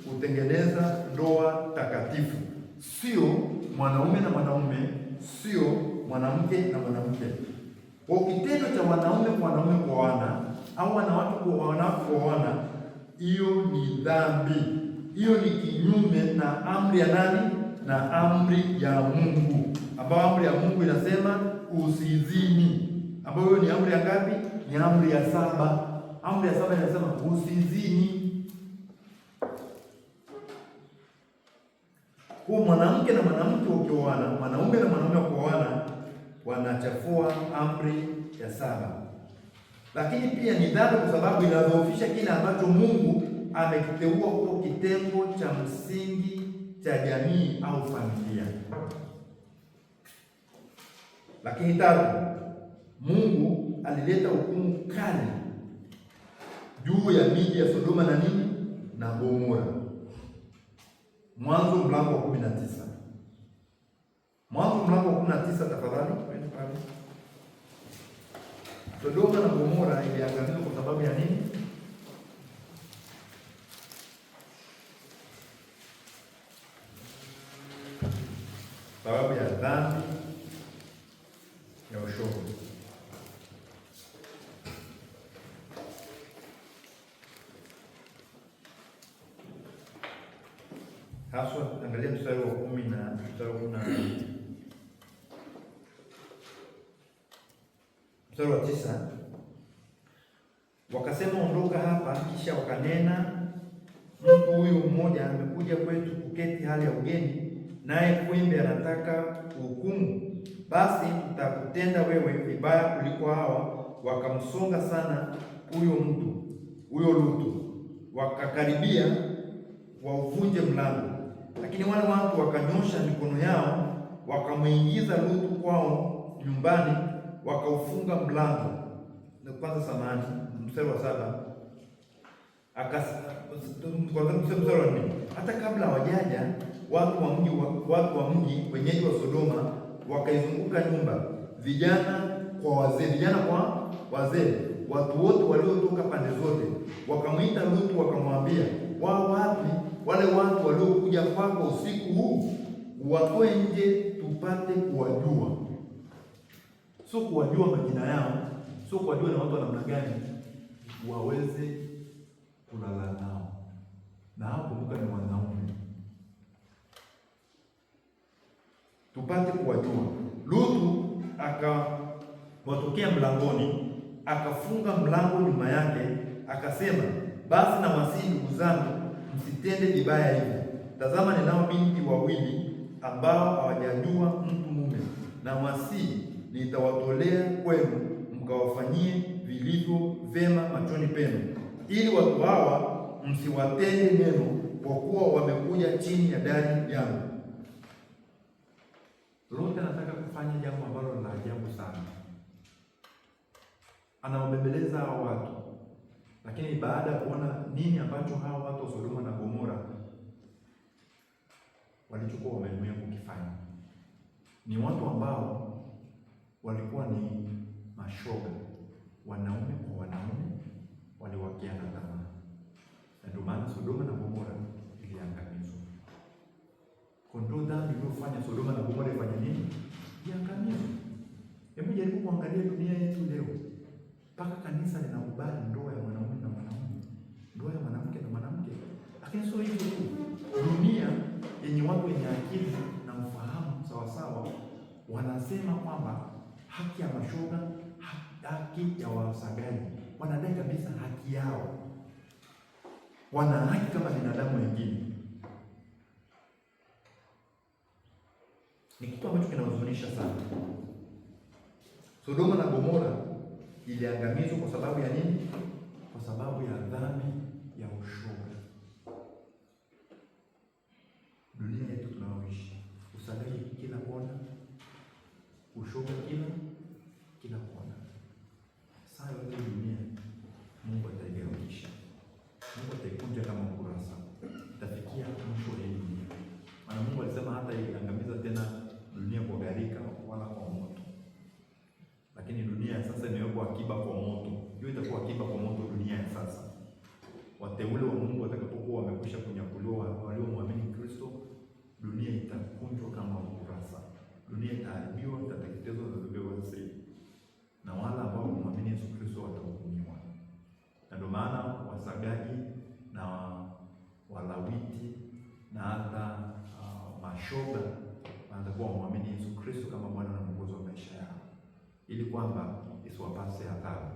Kutengeneza ndoa takatifu. Sio mwanaume na mwanaume, sio mwanamke na mwanamke. Kwa kitendo cha wanaume kwa wanaume kuoana au wanawake kuoana, hiyo ni dhambi. Hiyo ni kinyume na amri ya nani? Na amri ya Mungu, ambayo amri ya Mungu inasema usizini, ambayo hiyo ni amri ya ngapi? Ni amri ya 7. Amri ya 7 inasema usizini. Kwa mwanamke na mwanamke wakioana, mwanaume na mwanaume wakioana, wanachafua amri ya 7. Lakini pia ni dhambi kwa sababu inadhoofisha kile ambacho Mungu amekiteua kuwa kitengo cha msingi cha jamii au familia. Lakini 3, Mungu alileta hukumu kali juu ya miji ya Sodoma na nini? Na Gomora. Mwanzo mlango wa 19. Mwanzo mlango wa 19 tafadhali. Sodoma na Gomora iliangamizwa kwa sababu ya nini? Sababu ya dhambi ya ushoga. Haswa angalia mstari wa 10 na mstari wa 12. Mstari wa 9. Wakasema ondoka hapa, kisha wakanena, mtu huyu mmoja amekuja kwetu kuketi hali ya ugeni, naye kwimbe anataka hukumu. Basi tutakutenda wewe vibaya kuliko hawa. Wakamsonga sana huyo Lutu, wakakaribia wauvunje mlango. Lakini wale watu wakanyosha mikono yao, wakamwingiza Lutu kwao nyumbani, wakaufunga mlango. Na kwanza samani, mstari wa 7. Mstari wa 4. Hata kabla hawajaja watu wa mji wenyeji wa Sodoma wakaizunguka nyumba, vijana kwa wazee, watu wote waliotoka pande zote. Wakamwita Lutu wakamwambia, wao wapi wale watu waliokuja kwako usiku huu? Watoe nje tupate kuwajua. Sio kuwajua majina yao, sio kuwajua na watu wa namna gani, waweze kulala nao, na hao kumbuka ni wanaume, tupate kuwajua. Lutu akawatokea mlangoni, akafunga mlango nyuma yake, akasema, basi nawasihi ndugu zangu, msitende vibaya hivi. Tazama, ninao binti wawili ambao hawajajua mtu mume, na wasihi nitawatolea kwenu, mkawafanyie vilivyo vema machoni penu, ili watu hawa msiwatende neno, kwa kuwa wamekuja chini ya dari yangu. Lutu anataka kufanya jambo ambalo la ajabu sana. Anawabembeleza hao watu, lakini baada ya kuona nini ambacho hao watu wa Sodoma na Gomora walichokuwa wameamua kukifanya, ni watu ambao walikuwa ni mashoga, wanaume kwa wanaume, waliwakiana tamaa, na ndio maana Sodoma na Gomora iliangamizwa. Ndio dhambi iliyofanya Sodoma na Gomora ifanye nini? Iangamizwe. Hebu jaribu kuangalia dunia yetu leo, mpaka kanisa linakubali ndoa ya mwanaume na mwanaume, ndoa ya mwanamke na mwanamke. Lakini sio hivyo tu, dunia yenye watu wenye akili na ufahamu sawasawa wanasema kwamba haki ya mashoga, haki ya wasagaji, wanadai kabisa haki yao, wana haki kama binadamu wengine. Ni kitu ambacho kinahuzunisha sana. Sodoma na Gomora iliangamizwa kwa sababu ya nini? Kwa sababu ya dhambi ya ushoga. Dunia yetu tunaoishi, usagaji kila kona, ushoga kila kona. Saa yote dunia Mungu ataigeukisha, Mungu ataikunja kama ukurasa, itafikia mwisho wa dunia. Maana Mungu alisema hata iangamiza tena dunia kwa gharika wala kwa moto, lakini dunia sasa imewekwa akiba kwa moto. Hiyo itakuwa akiba kwa moto dunia ya sasa. Wateule wa Mungu watakapokuwa wamekwisha kunyakuliwa, waliomwamini Kristo, dunia itakunjwa kama ukurasa, dunia itaharibiwa, itateketezwa na kubewa asili, na wala ambao wamwamini Yesu Kristo watahukumiwa. Na ndio maana wasagaji na walawiti na hata mashoga wanatakuwa wamwamini Yesu Kristo kama Bwana na Mwokozi wa maisha yao, ili kwamba isiwapase adhabu.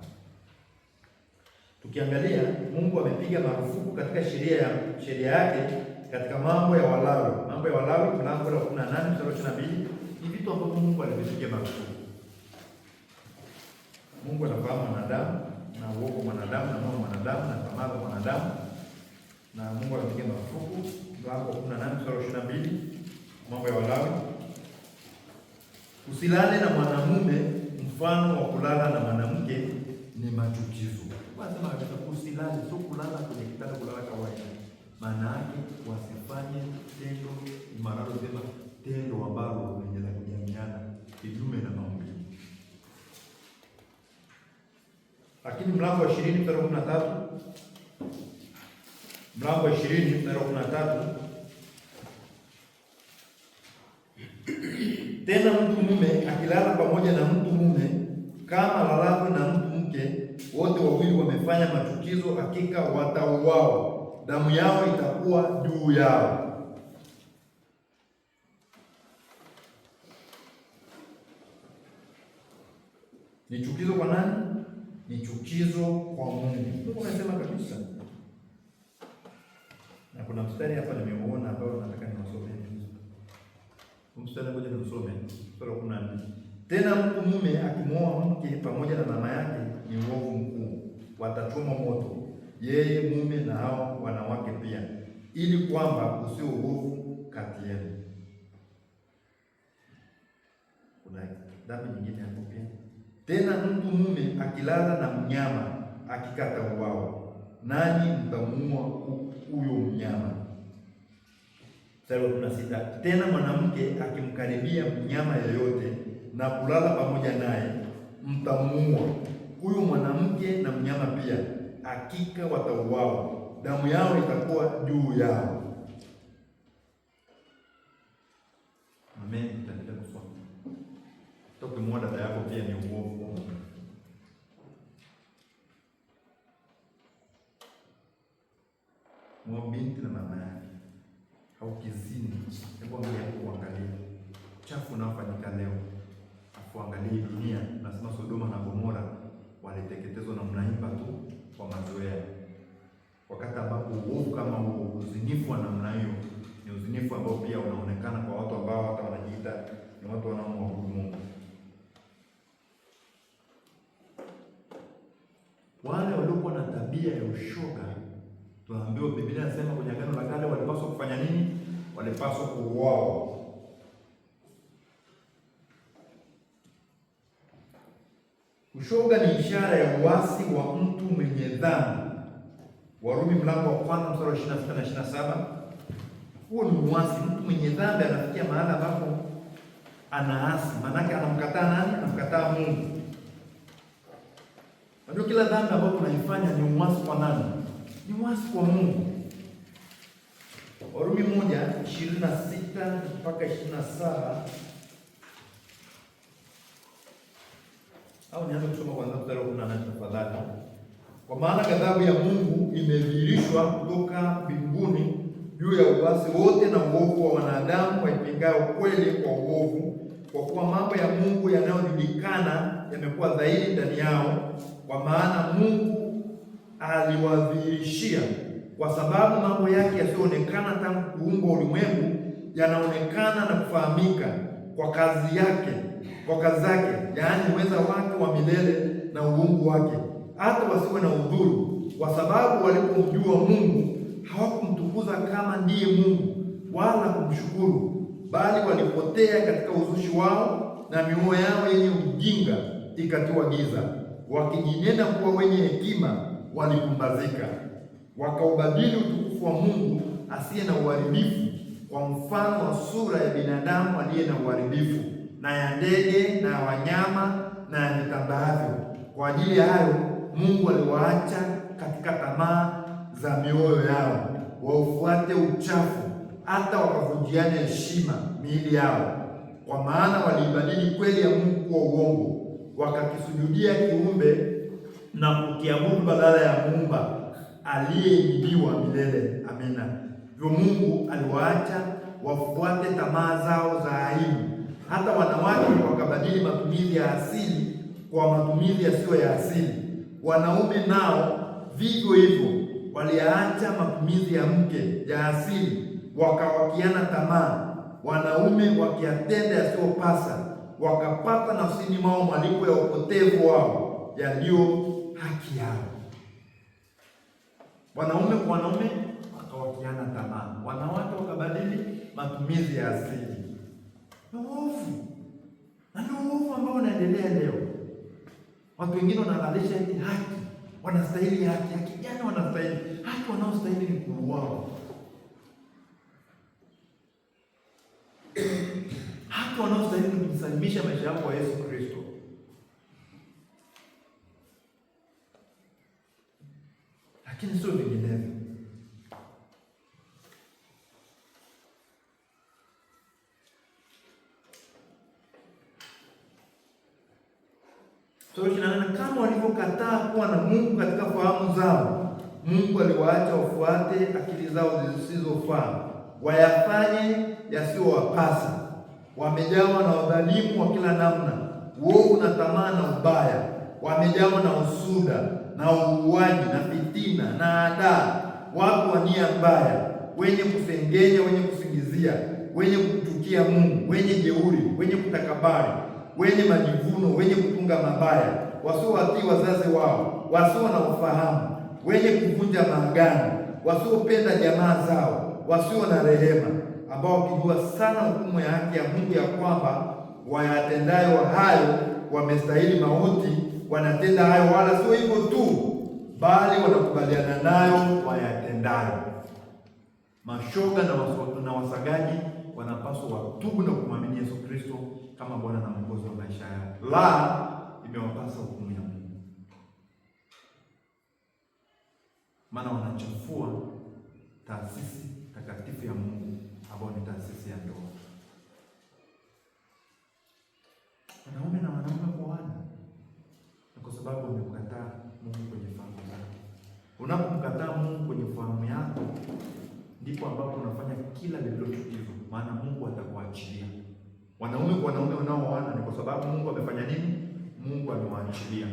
Tukiangalia, Mungu amepiga marufuku katika sheria yake katika mambo ya Walawi. Mambo ya Walawi mlango wa 18 mstari wa 22 ni vitu ambavyo Mungu alivipiga marufuku. Mungu anafahamu mwanadamu na uovu mwanadamu na mambo mwanadamu na tamaa za mwanadamu, na Mungu alipiga marufuku. Mlango wa 18 mstari wa 22, mambo ya Walawi: usilale na mwanamume, mfano wa kulala na mwanamke ni machukizo. Wanasema kabisa usilale, sio kulala kwenye kitanda, kulala kawaida. Maana yake wasifanye tendo mararo sema tendo ambalo lenye la kujamiana kinyume na maumbile. Lakini mlango wa 20 mstari wa 13, mlango wa 20 mstari wa 13, tena mtu mume akilala pamoja na mtu mume kama lalavyo na mtu mke, wote wawili wamefanya machukizo, hakika watauawa, damu yao itakuwa juu yao. Ni chukizo kwa nani? Ni chukizo kwa Mungu. Ndio nasema kabisa. Na kuna mstari hapa nimeuona ambao nataka niwasomee. Mstari ngoja niusome. Mstari wa 14. Tena mtu mume akimwoa mke pamoja na mama yake ni uovu mkuu, watachomwa moto, yeye mume na hao wanawake pia, ili kwamba usio uovu kati yenu. Kuna dhambi nyingine hapo pia. Tena mtu mume akilala na mnyama akikata uwao, nanyi mtamuua huyo mnyama. Mstari wa 16. Tena mwanamke akimkaribia mnyama yeyote na kulala pamoja naye, mtamuua huyo mwanamke na mnyama pia, hakika watauawa, damu yao itakuwa juu yao. Amen. Tutaendelea kusoma. Ukimwoa dada yako pia ni uovu. mwa binti na mama yake, au kizini. Hebu angalia kuangalia uchafu unaofanyika leo, afuangalie dunia. Nasema Sodoma na Gomora waliteketezwa na mnaimba tu kwa mazoea, wakati ambapo uovu kama huo, uzinifu wa namna hiyo, ni uzinifu ambao pia unaonekana kwa watu ambao hata wanajiita ni watu wanaomwabudu Mungu. Wale waliokuwa na tabia ya ushoga, tunaambiwa Biblia inasema kwenye Agano la Kale walipaswa kufanya nini? Walipaswa kuuawa. Ushoga ni ishara ya uasi wa mtu mwenye dhambi. Warumi mlango wa 1 mstari wa 26 na 27. Huo ni uasi. Mtu mwenye dhambi anafikia mahali ambapo anaasi, maanake anamkataa nani? Anamkataa Mungu. Ndio kila dhambi ambayo tunaifanya ni uasi kwa nani? Ni uasi kwa Mungu. Warumi 1:26 mpaka 27. Au nianze kusoma kwanza mstari wa 18 tafadhali. Kwa maana ghadhabu ya Mungu imedhihirishwa kutoka mbinguni juu ya uasi wote na uovu wa wanadamu waipingao kweli kwa uovu, kwa kuwa mambo ya Mungu yanayojulikana yamekuwa dhahiri ndani yao, kwa maana Mungu aliwadhihirishia. Kwa sababu mambo yake yasiyoonekana tangu kuumbwa ulimwengu yanaonekana na kufahamika kwa kazi zake, yaani uweza wake wa milele na uungu wake, hata wasiwe na udhuru, kwa sababu walipomjua Mungu hawakumtukuza kama ndiye Mungu wala kumshukuru, bali walipotea katika uzushi wao, na mioyo yao yenye ujinga ikatiwa giza. Wakijinena kuwa wenye hekima, walipumbazika, wakaubadili utukufu wa Mungu asiye na uharibifu kwa mfano wa sura ya binadamu aliye na uharibifu, na ya ndege na wanyama na ya vitambaavyo. Kwa ajili ya hayo Mungu aliwaacha katika tamaa za mioyo yao, waufuate uchafu, hata wakavunjiana heshima miili yao. Kwa maana waliibadili kweli ya Mungu kuwa uongo, wakakisujudia kiumbe na kukiabudu badala ya Muumba aliyeinuliwa milele. Amina. Hivyo Mungu aliwaacha wafuate tamaa zao za aibu. Hata wanawake wakabadili matumizi ya asili kwa matumizi yasiyo ya asili. Wanaume nao vivyo hivyo waliacha matumizi ya mke ya asili, wakawakiana tamaa, wanaume wakiyatenda yasiyopasa, wakapata nafsini mwao malipo ya upotevu wao yaliyo haki yao. Wanaume kwa wanaume wakawakiana tamaa, wanawake wakabadili matumizi ya asili. Ni uovu, na ni uovu ambao unaendelea leo. Watu wengine wanalalisha eti haki, wanastahili haki. Haki gani wanastahili? Haki wanaostahili ni kuuawa. Haki wanaostahili ni kujisalimisha maisha yao kwa Yesu Kristo. Lakini sio vinginevyo. Kama walivyokataa kuwa na Mungu katika fahamu zao, Mungu aliwaacha wafuate akili zao zisizofaa, wayafanye yasiyowapasa. Wamejawa na udhalimu wa kila namna, uovu na tamaa na ubaya. Wamejawa na usuda na uuaji na fitina na hadaa, watu wa nia mbaya, wenye kusengenya, wenye kusingizia, wenye kumchukia Mungu, wenye jeuri, wenye kutakabari, wenye majivuno, wenye kutunga mabaya, wasiowatii wazazi wao, wasio na ufahamu, wenye kuvunja maagano, wasiopenda jamaa zao, wasio na rehema, ambao wakijua sana hukumu ya haki ya Mungu, ya kwamba wayatendayo hayo wamestahili mauti, wanatenda hayo, wala sio hivyo tu, bali wanakubaliana nayo wayatendayo. Mashoga na wasagaji wanapaswa watubu na kumwamini Yesu Kristo kama Bwana na Mwokozi wa maisha yao, la imewapasa hukumu ya Mungu, maana wanachafua taasisi takatifu ya Mungu ambayo ni taasisi ya ndoa. Wanaume na wanaume kuoana kwa sababu wamemkataa Mungu kwenye fahamu zao. Unapomkataa Mungu kwenye fahamu yako, ndipo ambapo unafanya kila lililochukizwa, maana Mungu atakuachilia. Wanaume kwa wanaume unaoana ni kwa sababu Mungu amefanya nini? Mungu amewaachilia.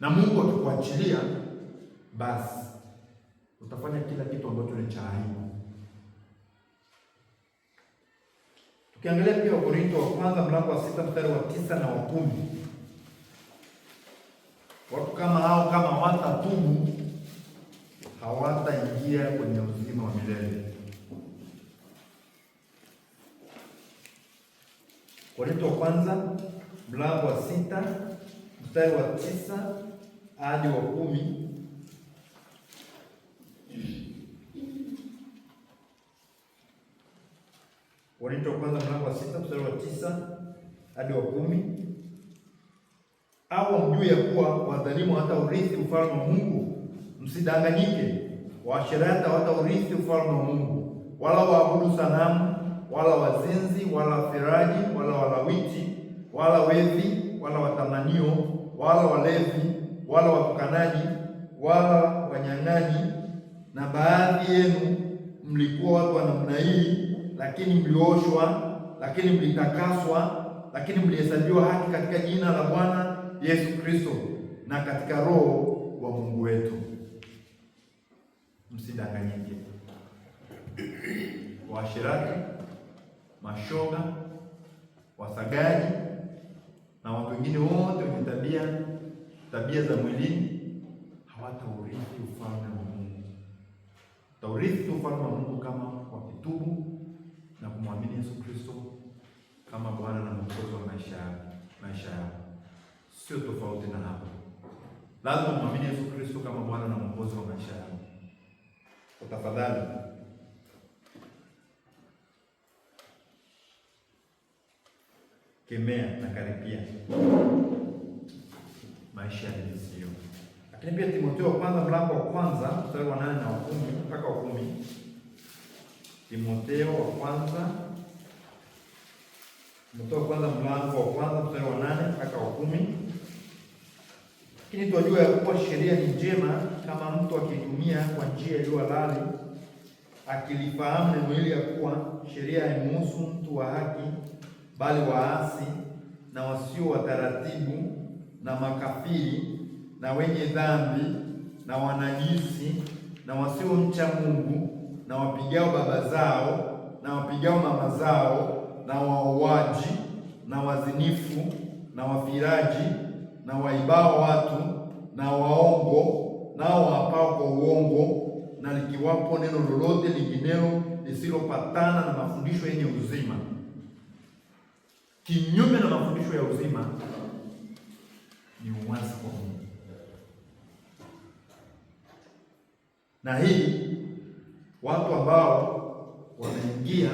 Na Mungu akikuachilia, basi utafanya kila kitu ambacho ni cha aibu. Tukiangalia pia Wakorintho wa kwanza mlango wa 6 mstari wa 9 na wa 10. Watu kama hao kama hawatatubu hawataingia kwenye uzima wa milele. Wakorintho wa kwanza mlango wa 6 mstari wa 9 hadi wa 10. Wakorintho wa kwanza mlango wa 6 mstari wa 9 hadi wa 10. Au mjue ya kuwa wadhalimu hawataurithi ufalme wa Mungu? Msidanganyike, waasherati hawataurithi ufalme wa Mungu, wala waabudu sanamu, wala wazinzi, wala wafiraji, wala walawiti, wala wevi, wala watamanio, wala walevi, wala watukanaji, wala wanyang'anyi. Na baadhi yenu mlikuwa watu wa namna hii, lakini mlioshwa, lakini mlitakaswa, lakini mlihesabiwa haki katika jina la Bwana Yesu Kristo na katika Roho wa Mungu wetu. Msidanganyike. Waasherati, mashoga, wasagaji na watu wengine wote wenye tabia za mwilini hawataurithi ufalme wa Mungu. Taurithi ufalme wa Mungu kama wakitubu na kumwamini Yesu Kristo kama Bwana na Mwokozi wa maisha yao. Sio tofauti na hapo. Lazima muamini Yesu Kristo kama Bwana na Mwokozi wa maisha yao. Tafadhali kemea na karipia maisha ya sio. Lakini pia Timotheo wa kwanza mlango wa kwanza mstari wa 8 na wa 10 mpaka wa 10. Timotheo wa kwanza mlango wa kwanza mstari wa 8 mpaka wa 10. Lakini tunajua ya kuwa sheria ni njema kama mtu akitumia kwa njia iliyo halali, akilifahamu neno hili ya kuwa sheria haimuhusu mtu wa haki, bali waasi na wasio wataratibu na makafiri na wenye dhambi na wanajisi na wasiomcha Mungu na wapigao baba zao na wapigao mama zao na wauaji na wazinifu na wafiraji na waibao watu na waongo nao wapao kwa uongo, na likiwapo neno lolote linginelo lisilopatana na mafundisho yenye uzima, kinyume na mafundisho ya uzima, ni uasi kwa Mungu. Na hii watu ambao wameingia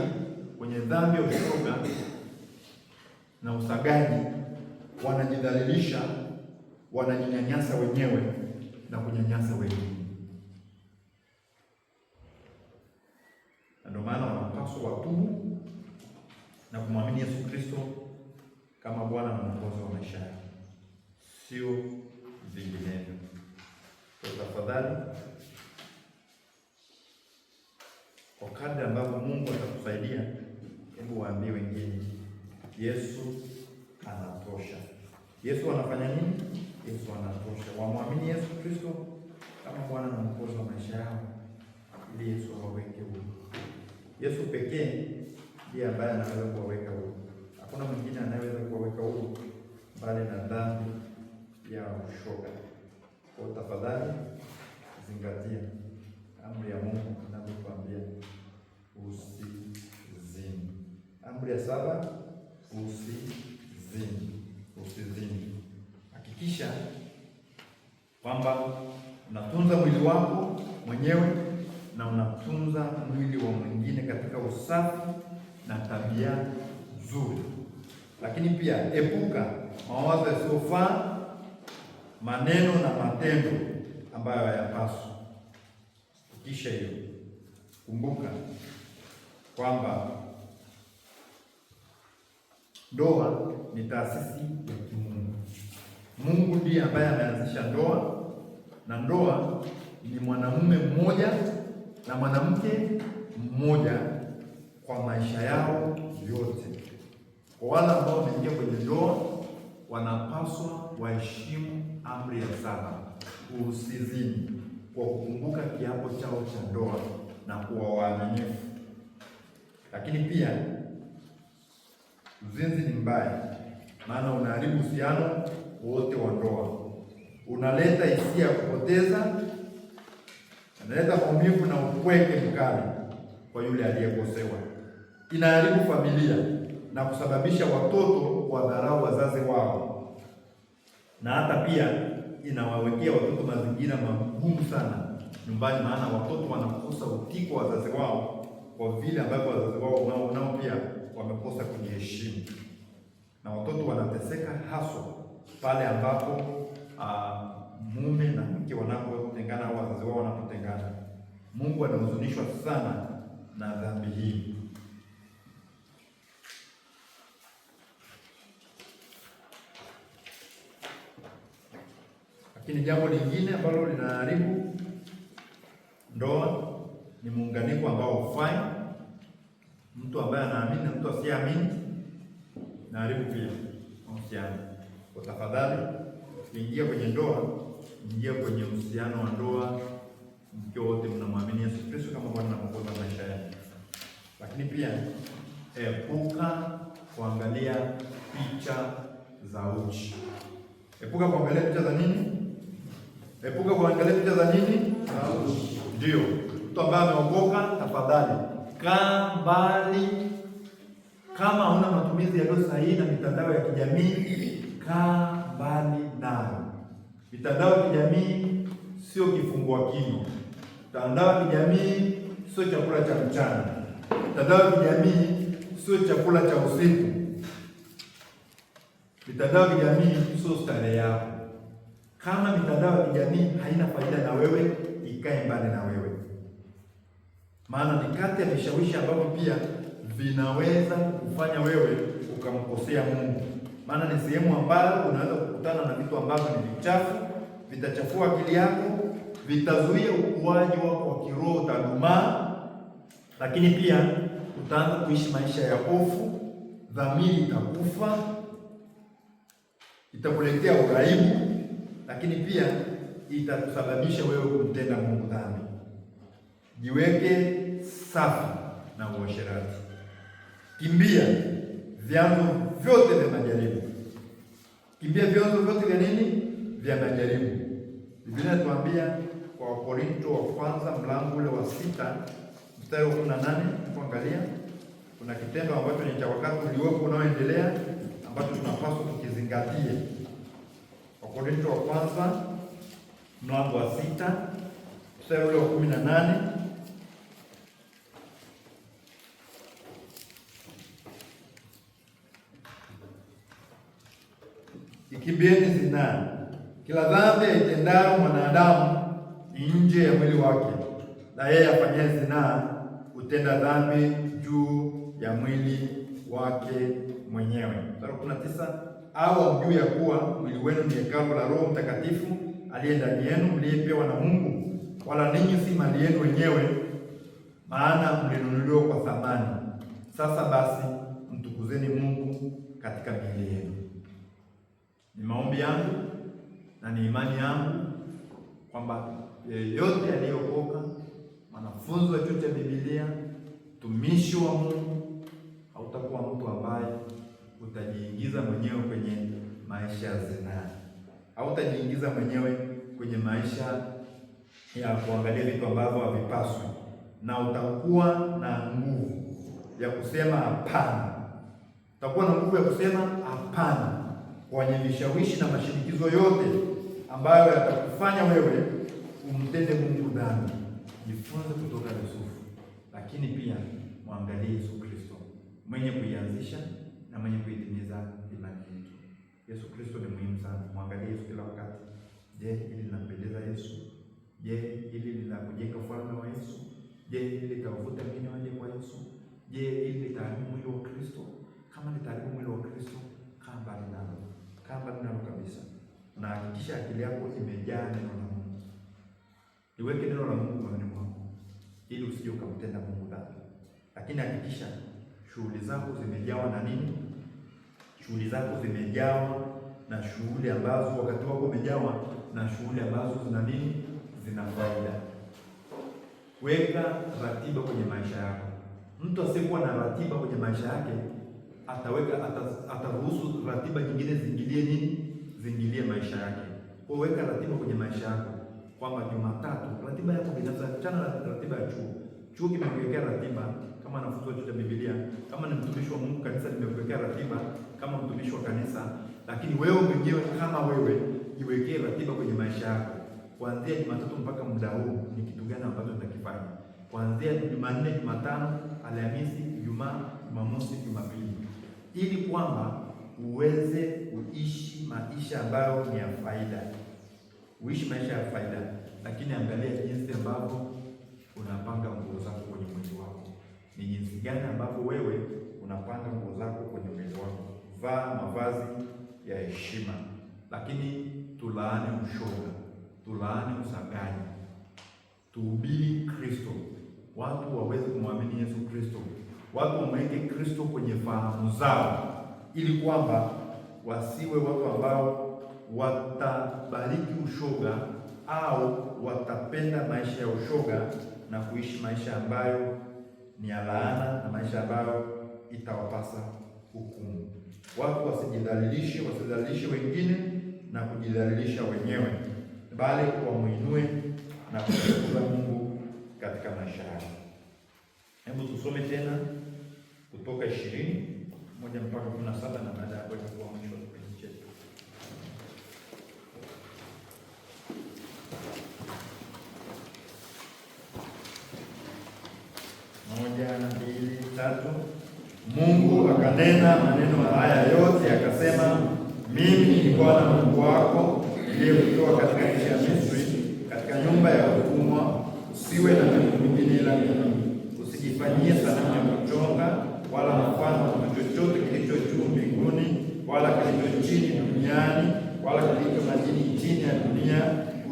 kwenye dhambi ya ushoga na usagaji wanajidhalilisha, wanajinyanyasa wenyewe na kunyanyasa wengine. Ndio maana wanapaswa watubu na kumwamini Yesu Kristo kama Bwana na Mwokozi wa maisha yao, sio vinginevyo. Kwa tafadhali, kwa kadri ambavyo Mungu atakusaidia, hebu waambie wengine Yesu anatosha. Yesu anafanya nini? Yesu anatosha. Wamwamini Yesu Kristo kama Bwana na Mwokozi wa maisha yao, ili Yesu awaweke huru. Yesu pekee ndiye ambaye anaweza kuwaweka huru. Hakuna mwingine anayeweza kuwaweka huru bali na dhambi ya ushoga. Kwa tafadhali, zingatia amri ya Mungu inayotuambia usizini. Amri ya 7, usizini. Hakikisha kwamba unatunza mwili wako mwenyewe na unatunza mwili wa mwingine katika usafi na tabia nzuri. Lakini pia epuka mawazo yasiyofaa, maneno na matendo ambayo hayapaswi. Kisha hiyo, kumbuka kwamba ndoa ni taasisi ya kimungu. Mungu ndiye ambaye ameanzisha ndoa, na ndoa ni mwanamume mmoja na mwanamke mmoja kwa maisha yao yote. Kwa wale ambao wameingia kwenye ndoa, wanapaswa waheshimu amri ya 7, usizini, kwa kukumbuka kiapo chao cha ndoa na kuwa waaminifu. Lakini pia uzinzi ni mbaya, maana unaharibu uhusiano wote wa ndoa, unaleta hisia ya kupoteza, unaleta maumivu na upweke mkali kwa yule aliyekosewa, inaharibu familia na kusababisha watoto wadharau wazazi wao, na hata pia inawawekea watoto mazingira magumu sana nyumbani, maana watoto wanakosa utii kwa wazazi wao kwa vile ambavyo wazazi wao nao pia wamekosa kujiheshimu, na watoto wanateseka haswa pale ambapo mume na mke wanapotengana au wazazi wao wanapotengana. Mungu anahuzunishwa sana na dhambi hii. Lakini jambo lingine ambalo linaharibu ndoa ni muunganiko ambao hufai. Mtu ambaye anaamini na mtu asiyeamini naharibu pia mahusiano. Kwa tafadhali, ingia kwenye ndoa, ingia kwenye uhusiano wa ndoa mkiwa wote mnamwamini Yesu Kristo kama Bwana na Mwokozi wa maisha yenu. Lakini pia epuka kuangalia picha za uchi. Epuka kuangalia picha za nini? Epuka kuangalia picha za nini? Ndio. Mtu ambaye ameokoka, tafadhali kaa mbali. Kama huna matumizi yaliyo sahihi na mitandao ya kijamii, kaa mbali nayo. Mitandao ya kijamii sio kifungua kinywa. Mitandao ya kijamii sio chakula cha mchana. Mitandao ya kijamii sio chakula cha usiku. Mitandao ya kijamii sio starehe yako. Kama mitandao ya kijamii haina faida na wewe, ikae mbali na wewe, maana ni kati ya vishawishi ambavyo pia vinaweza kufanya wewe ukamkosea Mungu. Maana ni sehemu ambayo unaweza kukutana na vitu ambavyo ni vichafu, vitachafua akili yako, vitazuia ukuaji wako wa kiroho, utadumaa, lakini pia utaanza kuishi maisha ya hofu, dhamiri itakufa, itakuletea uraibu, lakini pia itakusababisha wewe kumtenda Mungu dhambi. Jiweke safi na uasherati. Kimbia vyanzo vyote vya majaribu. Kimbia vyanzo vyote vya nini? Vya majaribu. Biblia inatuambia kwa Wakorintho wa kwanza mlango ule wa 6 mstari wa 18, kuangalia kuna kitendo ambacho ni cha wakati uliopo unaoendelea ambacho tunapaswa tukizingatie. Wakorintho wa kwanza mlango wa 6 mstari ule wa 18. Ikimbieni zinaa. Kila dhambi aitendayo mwanadamu ni nje ya mwili wake, na yeye afanyaye zinaa hutenda dhambi juu ya mwili wake mwenyewe. Mstari 19, au hamjui ya kuwa mwili wenu ni hekalu la Roho Mtakatifu aliye ndani yenu, mliyepewa na Mungu, wala ninyi si mali yenu wenyewe, maana mlinunuliwa kwa thamani. Sasa basi mtukuzeni Mungu katika miili yenu. Ni maombi yangu na ni imani yangu kwamba yeyote aliyeokoka, mwanafunzi wa chuo cha Biblia, mtumishi wa Mungu, hautakuwa mtu ambaye utajiingiza mwenyewe kwenye maisha ya zinaa, hautajiingiza mwenyewe kwenye maisha ya kuangalia vitu ambavyo havipaswi, na utakuwa na nguvu ya kusema hapana. Utakuwa na nguvu ya kusema hapana kwenye vishawishi na mashinikizo yote ambayo yatakufanya wewe umtende Mungu dhambi. Jifunze kutoka Yusufu, lakini pia mwangalie Yesu Kristo, mwenye kuianzisha na mwenye kuitimiza imani yetu. Yesu Kristo ni muhimu sana. Mwangalie Yesu kila wakati. Je, hili linampendeza Yesu? Je, hili linakujenga ufalme wa Yesu? Je, hili litavuta wengine waje kwa Yesu? Je, hili litaharibu mwili wa Kristo? Kama litaharibu mwili wa Kristo, kaa mbali nalo. Kaa mbali nalo kabisa. Na hakikisha akili yako imejaa neno la Mungu. Iweke neno la Mungu moyoni mwako, ili usije ukamtenda Mungu dhambi. Lakini hakikisha shughuli zako zimejawa na nini? Shughuli zako zimejawa na shughuli ambazo, wakati wako umejawa na shughuli ambazo zina nini? Zina faida. Weka ratiba kwenye maisha yako. Mtu asiyekuwa na ratiba kwenye maisha yake ataruhusu ratiba nyingine ziingilie nini? Ziingilie maisha yake. Kwa hiyo weka ratiba kwenye maisha yako, kwamba Jumatatu ratiba yako binafsi, achana na ratiba ya chuo. Chuo kimekuwekea ratiba kama wanafunzi wa Biblia, kama ni mtumishi wa Mungu, kanisa limekuwekea ratiba kama mtumishi wa kanisa, lakini wewe mwenyewe kama wewe jiwekee ratiba kwenye maisha yako. Kuanzia Jumatatu mpaka muda huu ni kitu gani ambacho nitakifanya? Kuanzia Jumanne, Jumatano, Alhamisi, Ijumaa, Jumamosi, Jumapili, ili kwamba uweze kuishi maisha ambayo ni ya faida. Uishi maisha ya faida, lakini angalia jinsi ambavyo unapanga nguo zako kwenye mwili wako. Ni jinsi gani ambavyo wewe unapanga nguo zako kwenye mwili wako. Vaa mavazi ya heshima, lakini tulaani ushoga, tulaani usagaji, tuhubiri Kristo, watu waweze kumwamini Yesu Kristo, watu wamweke Kristo kwenye fahamu zao, ili kwamba wasiwe watu ambao watabariki ushoga au watapenda maisha ya ushoga na kuishi maisha ambayo ni ya laana na maisha ambayo itawapasa hukumu. Watu wasidhalilishe wengine na kujidhalilisha wenyewe, bali wamuinue na kumtukuza Mungu katika maisha yao. Hebu tusome tena Kutoka 20:1 mpaka 17 na baada ya hapo itakuwa mwisho wa kipindi chetu. Moja, mbili, tatu. Mungu akanena maneno haya yote akasema, mimi ni Bwana Mungu wako niliyekutoa katika nchi ya Misri, katika nyumba ya utumwa. Usiwe na Mungu mwingine ila mimi. Usijifanyie sanamu ya kuchonga wala mfano wa kitu chochote kilicho juu mbinguni wala kilicho chini duniani wala kilicho majini chini ya dunia.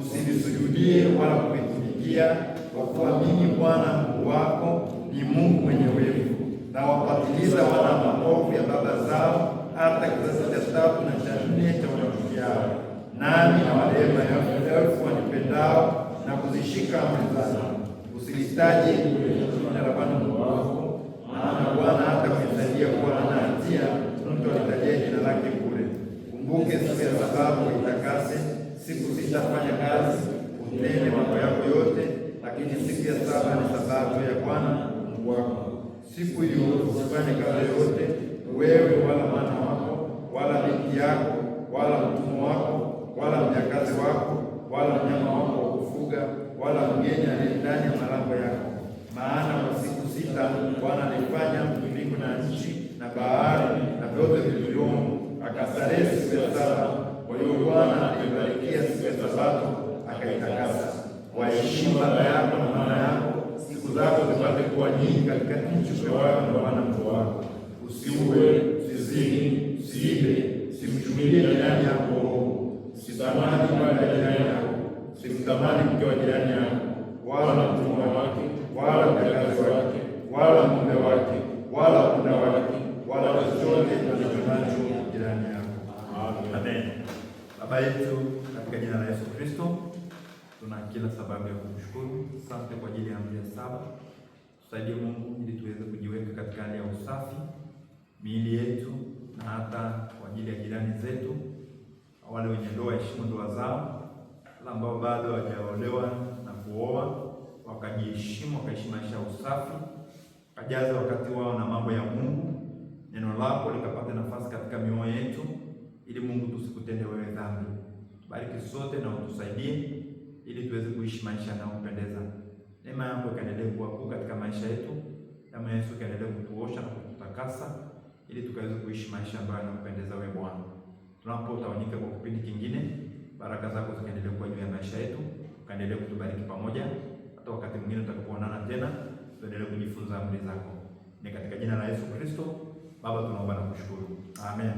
Usivisujudie wala kuvitumikia, kwa kuwa mimi Bwana Mungu wako ni Mungu mwenye wivu, na wapatiliza wana maovu ya baba zao hata kizazi cha 3 na cha 4 cha watoto yao, nami na warehemu elfu wanipendao na kuzishika amri zangu. Usilitaje jina la Bwana Mungu wako, maana Bwana hata kumsaidia kuwa hana hatia mtu alitajia jina lake bure. Kumbuke siku ya Sabato itakase, siku 6 fanya kazi, utende mambo yako yote, lakini siku ya 7 ni Sabato ya Bwana Mungu wako. Siku hiyo usifanye kazi yoyote, wewe wala mwana wako wala binti yako wala mtumwa wako wala mjakazi wako wala mnyama wako wa kufuga wala mgeni aliye ndani ya malango yako. Maana kwa siku 6 Bwana alifanya mbingu na nchi na bahari na vyote vilivyomo, akastarehe siku ya 7. Kwa hiyo Bwana alibarikia siku ya Sabato akaitakasa. Waheshimu baba yako na mama yako, siku zako zipate kuwa nyingi katika nchi upewayo na Bwana Mungu wako. Usiue, usizini, usiibe, usimchumilie jirani yako uovu, usitamani mali ya jirani yako, usimtamani mke wa jirani yako, wala mtumwa wake, wala mjakazi wake, wala mume wake, wala punda wake, wala chochote alichonacho jirani yako. Amen. Baba yetu katika jina la Yesu Kristo, tuna kila sababu ya kumshukuru. Asante kwa ajili ya amri ya 7. Tusaidie Mungu ili tuweze kujiweka katika hali ya usafi miili yetu na hata kwa ajili ya jirani zetu, wale wenye ndoa heshimu ndoa zao, wale ambao bado hawajaolewa na kuoa wakajiheshimu, wakaishi maisha ya usafi, kajaza wakati wao na mambo ya Mungu. Neno lako likapata nafasi katika mioyo yetu, ili Mungu tusikutende wewe dhambi. Bariki sote na utusaidie ili tuweze kuishi maisha yanayokupendeza. Neema yako ikaendelee kuwa kuu katika maisha yetu. Damu ya Yesu ikaendelee kutuosha na kututakasa ili tukaweze kuishi maisha ambayo yanakupendeza wewe Bwana. Tunapotawanyika kwa kipindi kingine, baraka zako zikaendelee kuwa juu ya maisha yetu, ukaendelee kutubariki pamoja. Hata wakati mwingine tutakapoonana tena, tuendelee kujifunza amri zako. Ni katika jina la Yesu Kristo Baba tunaomba na kushukuru. Amen.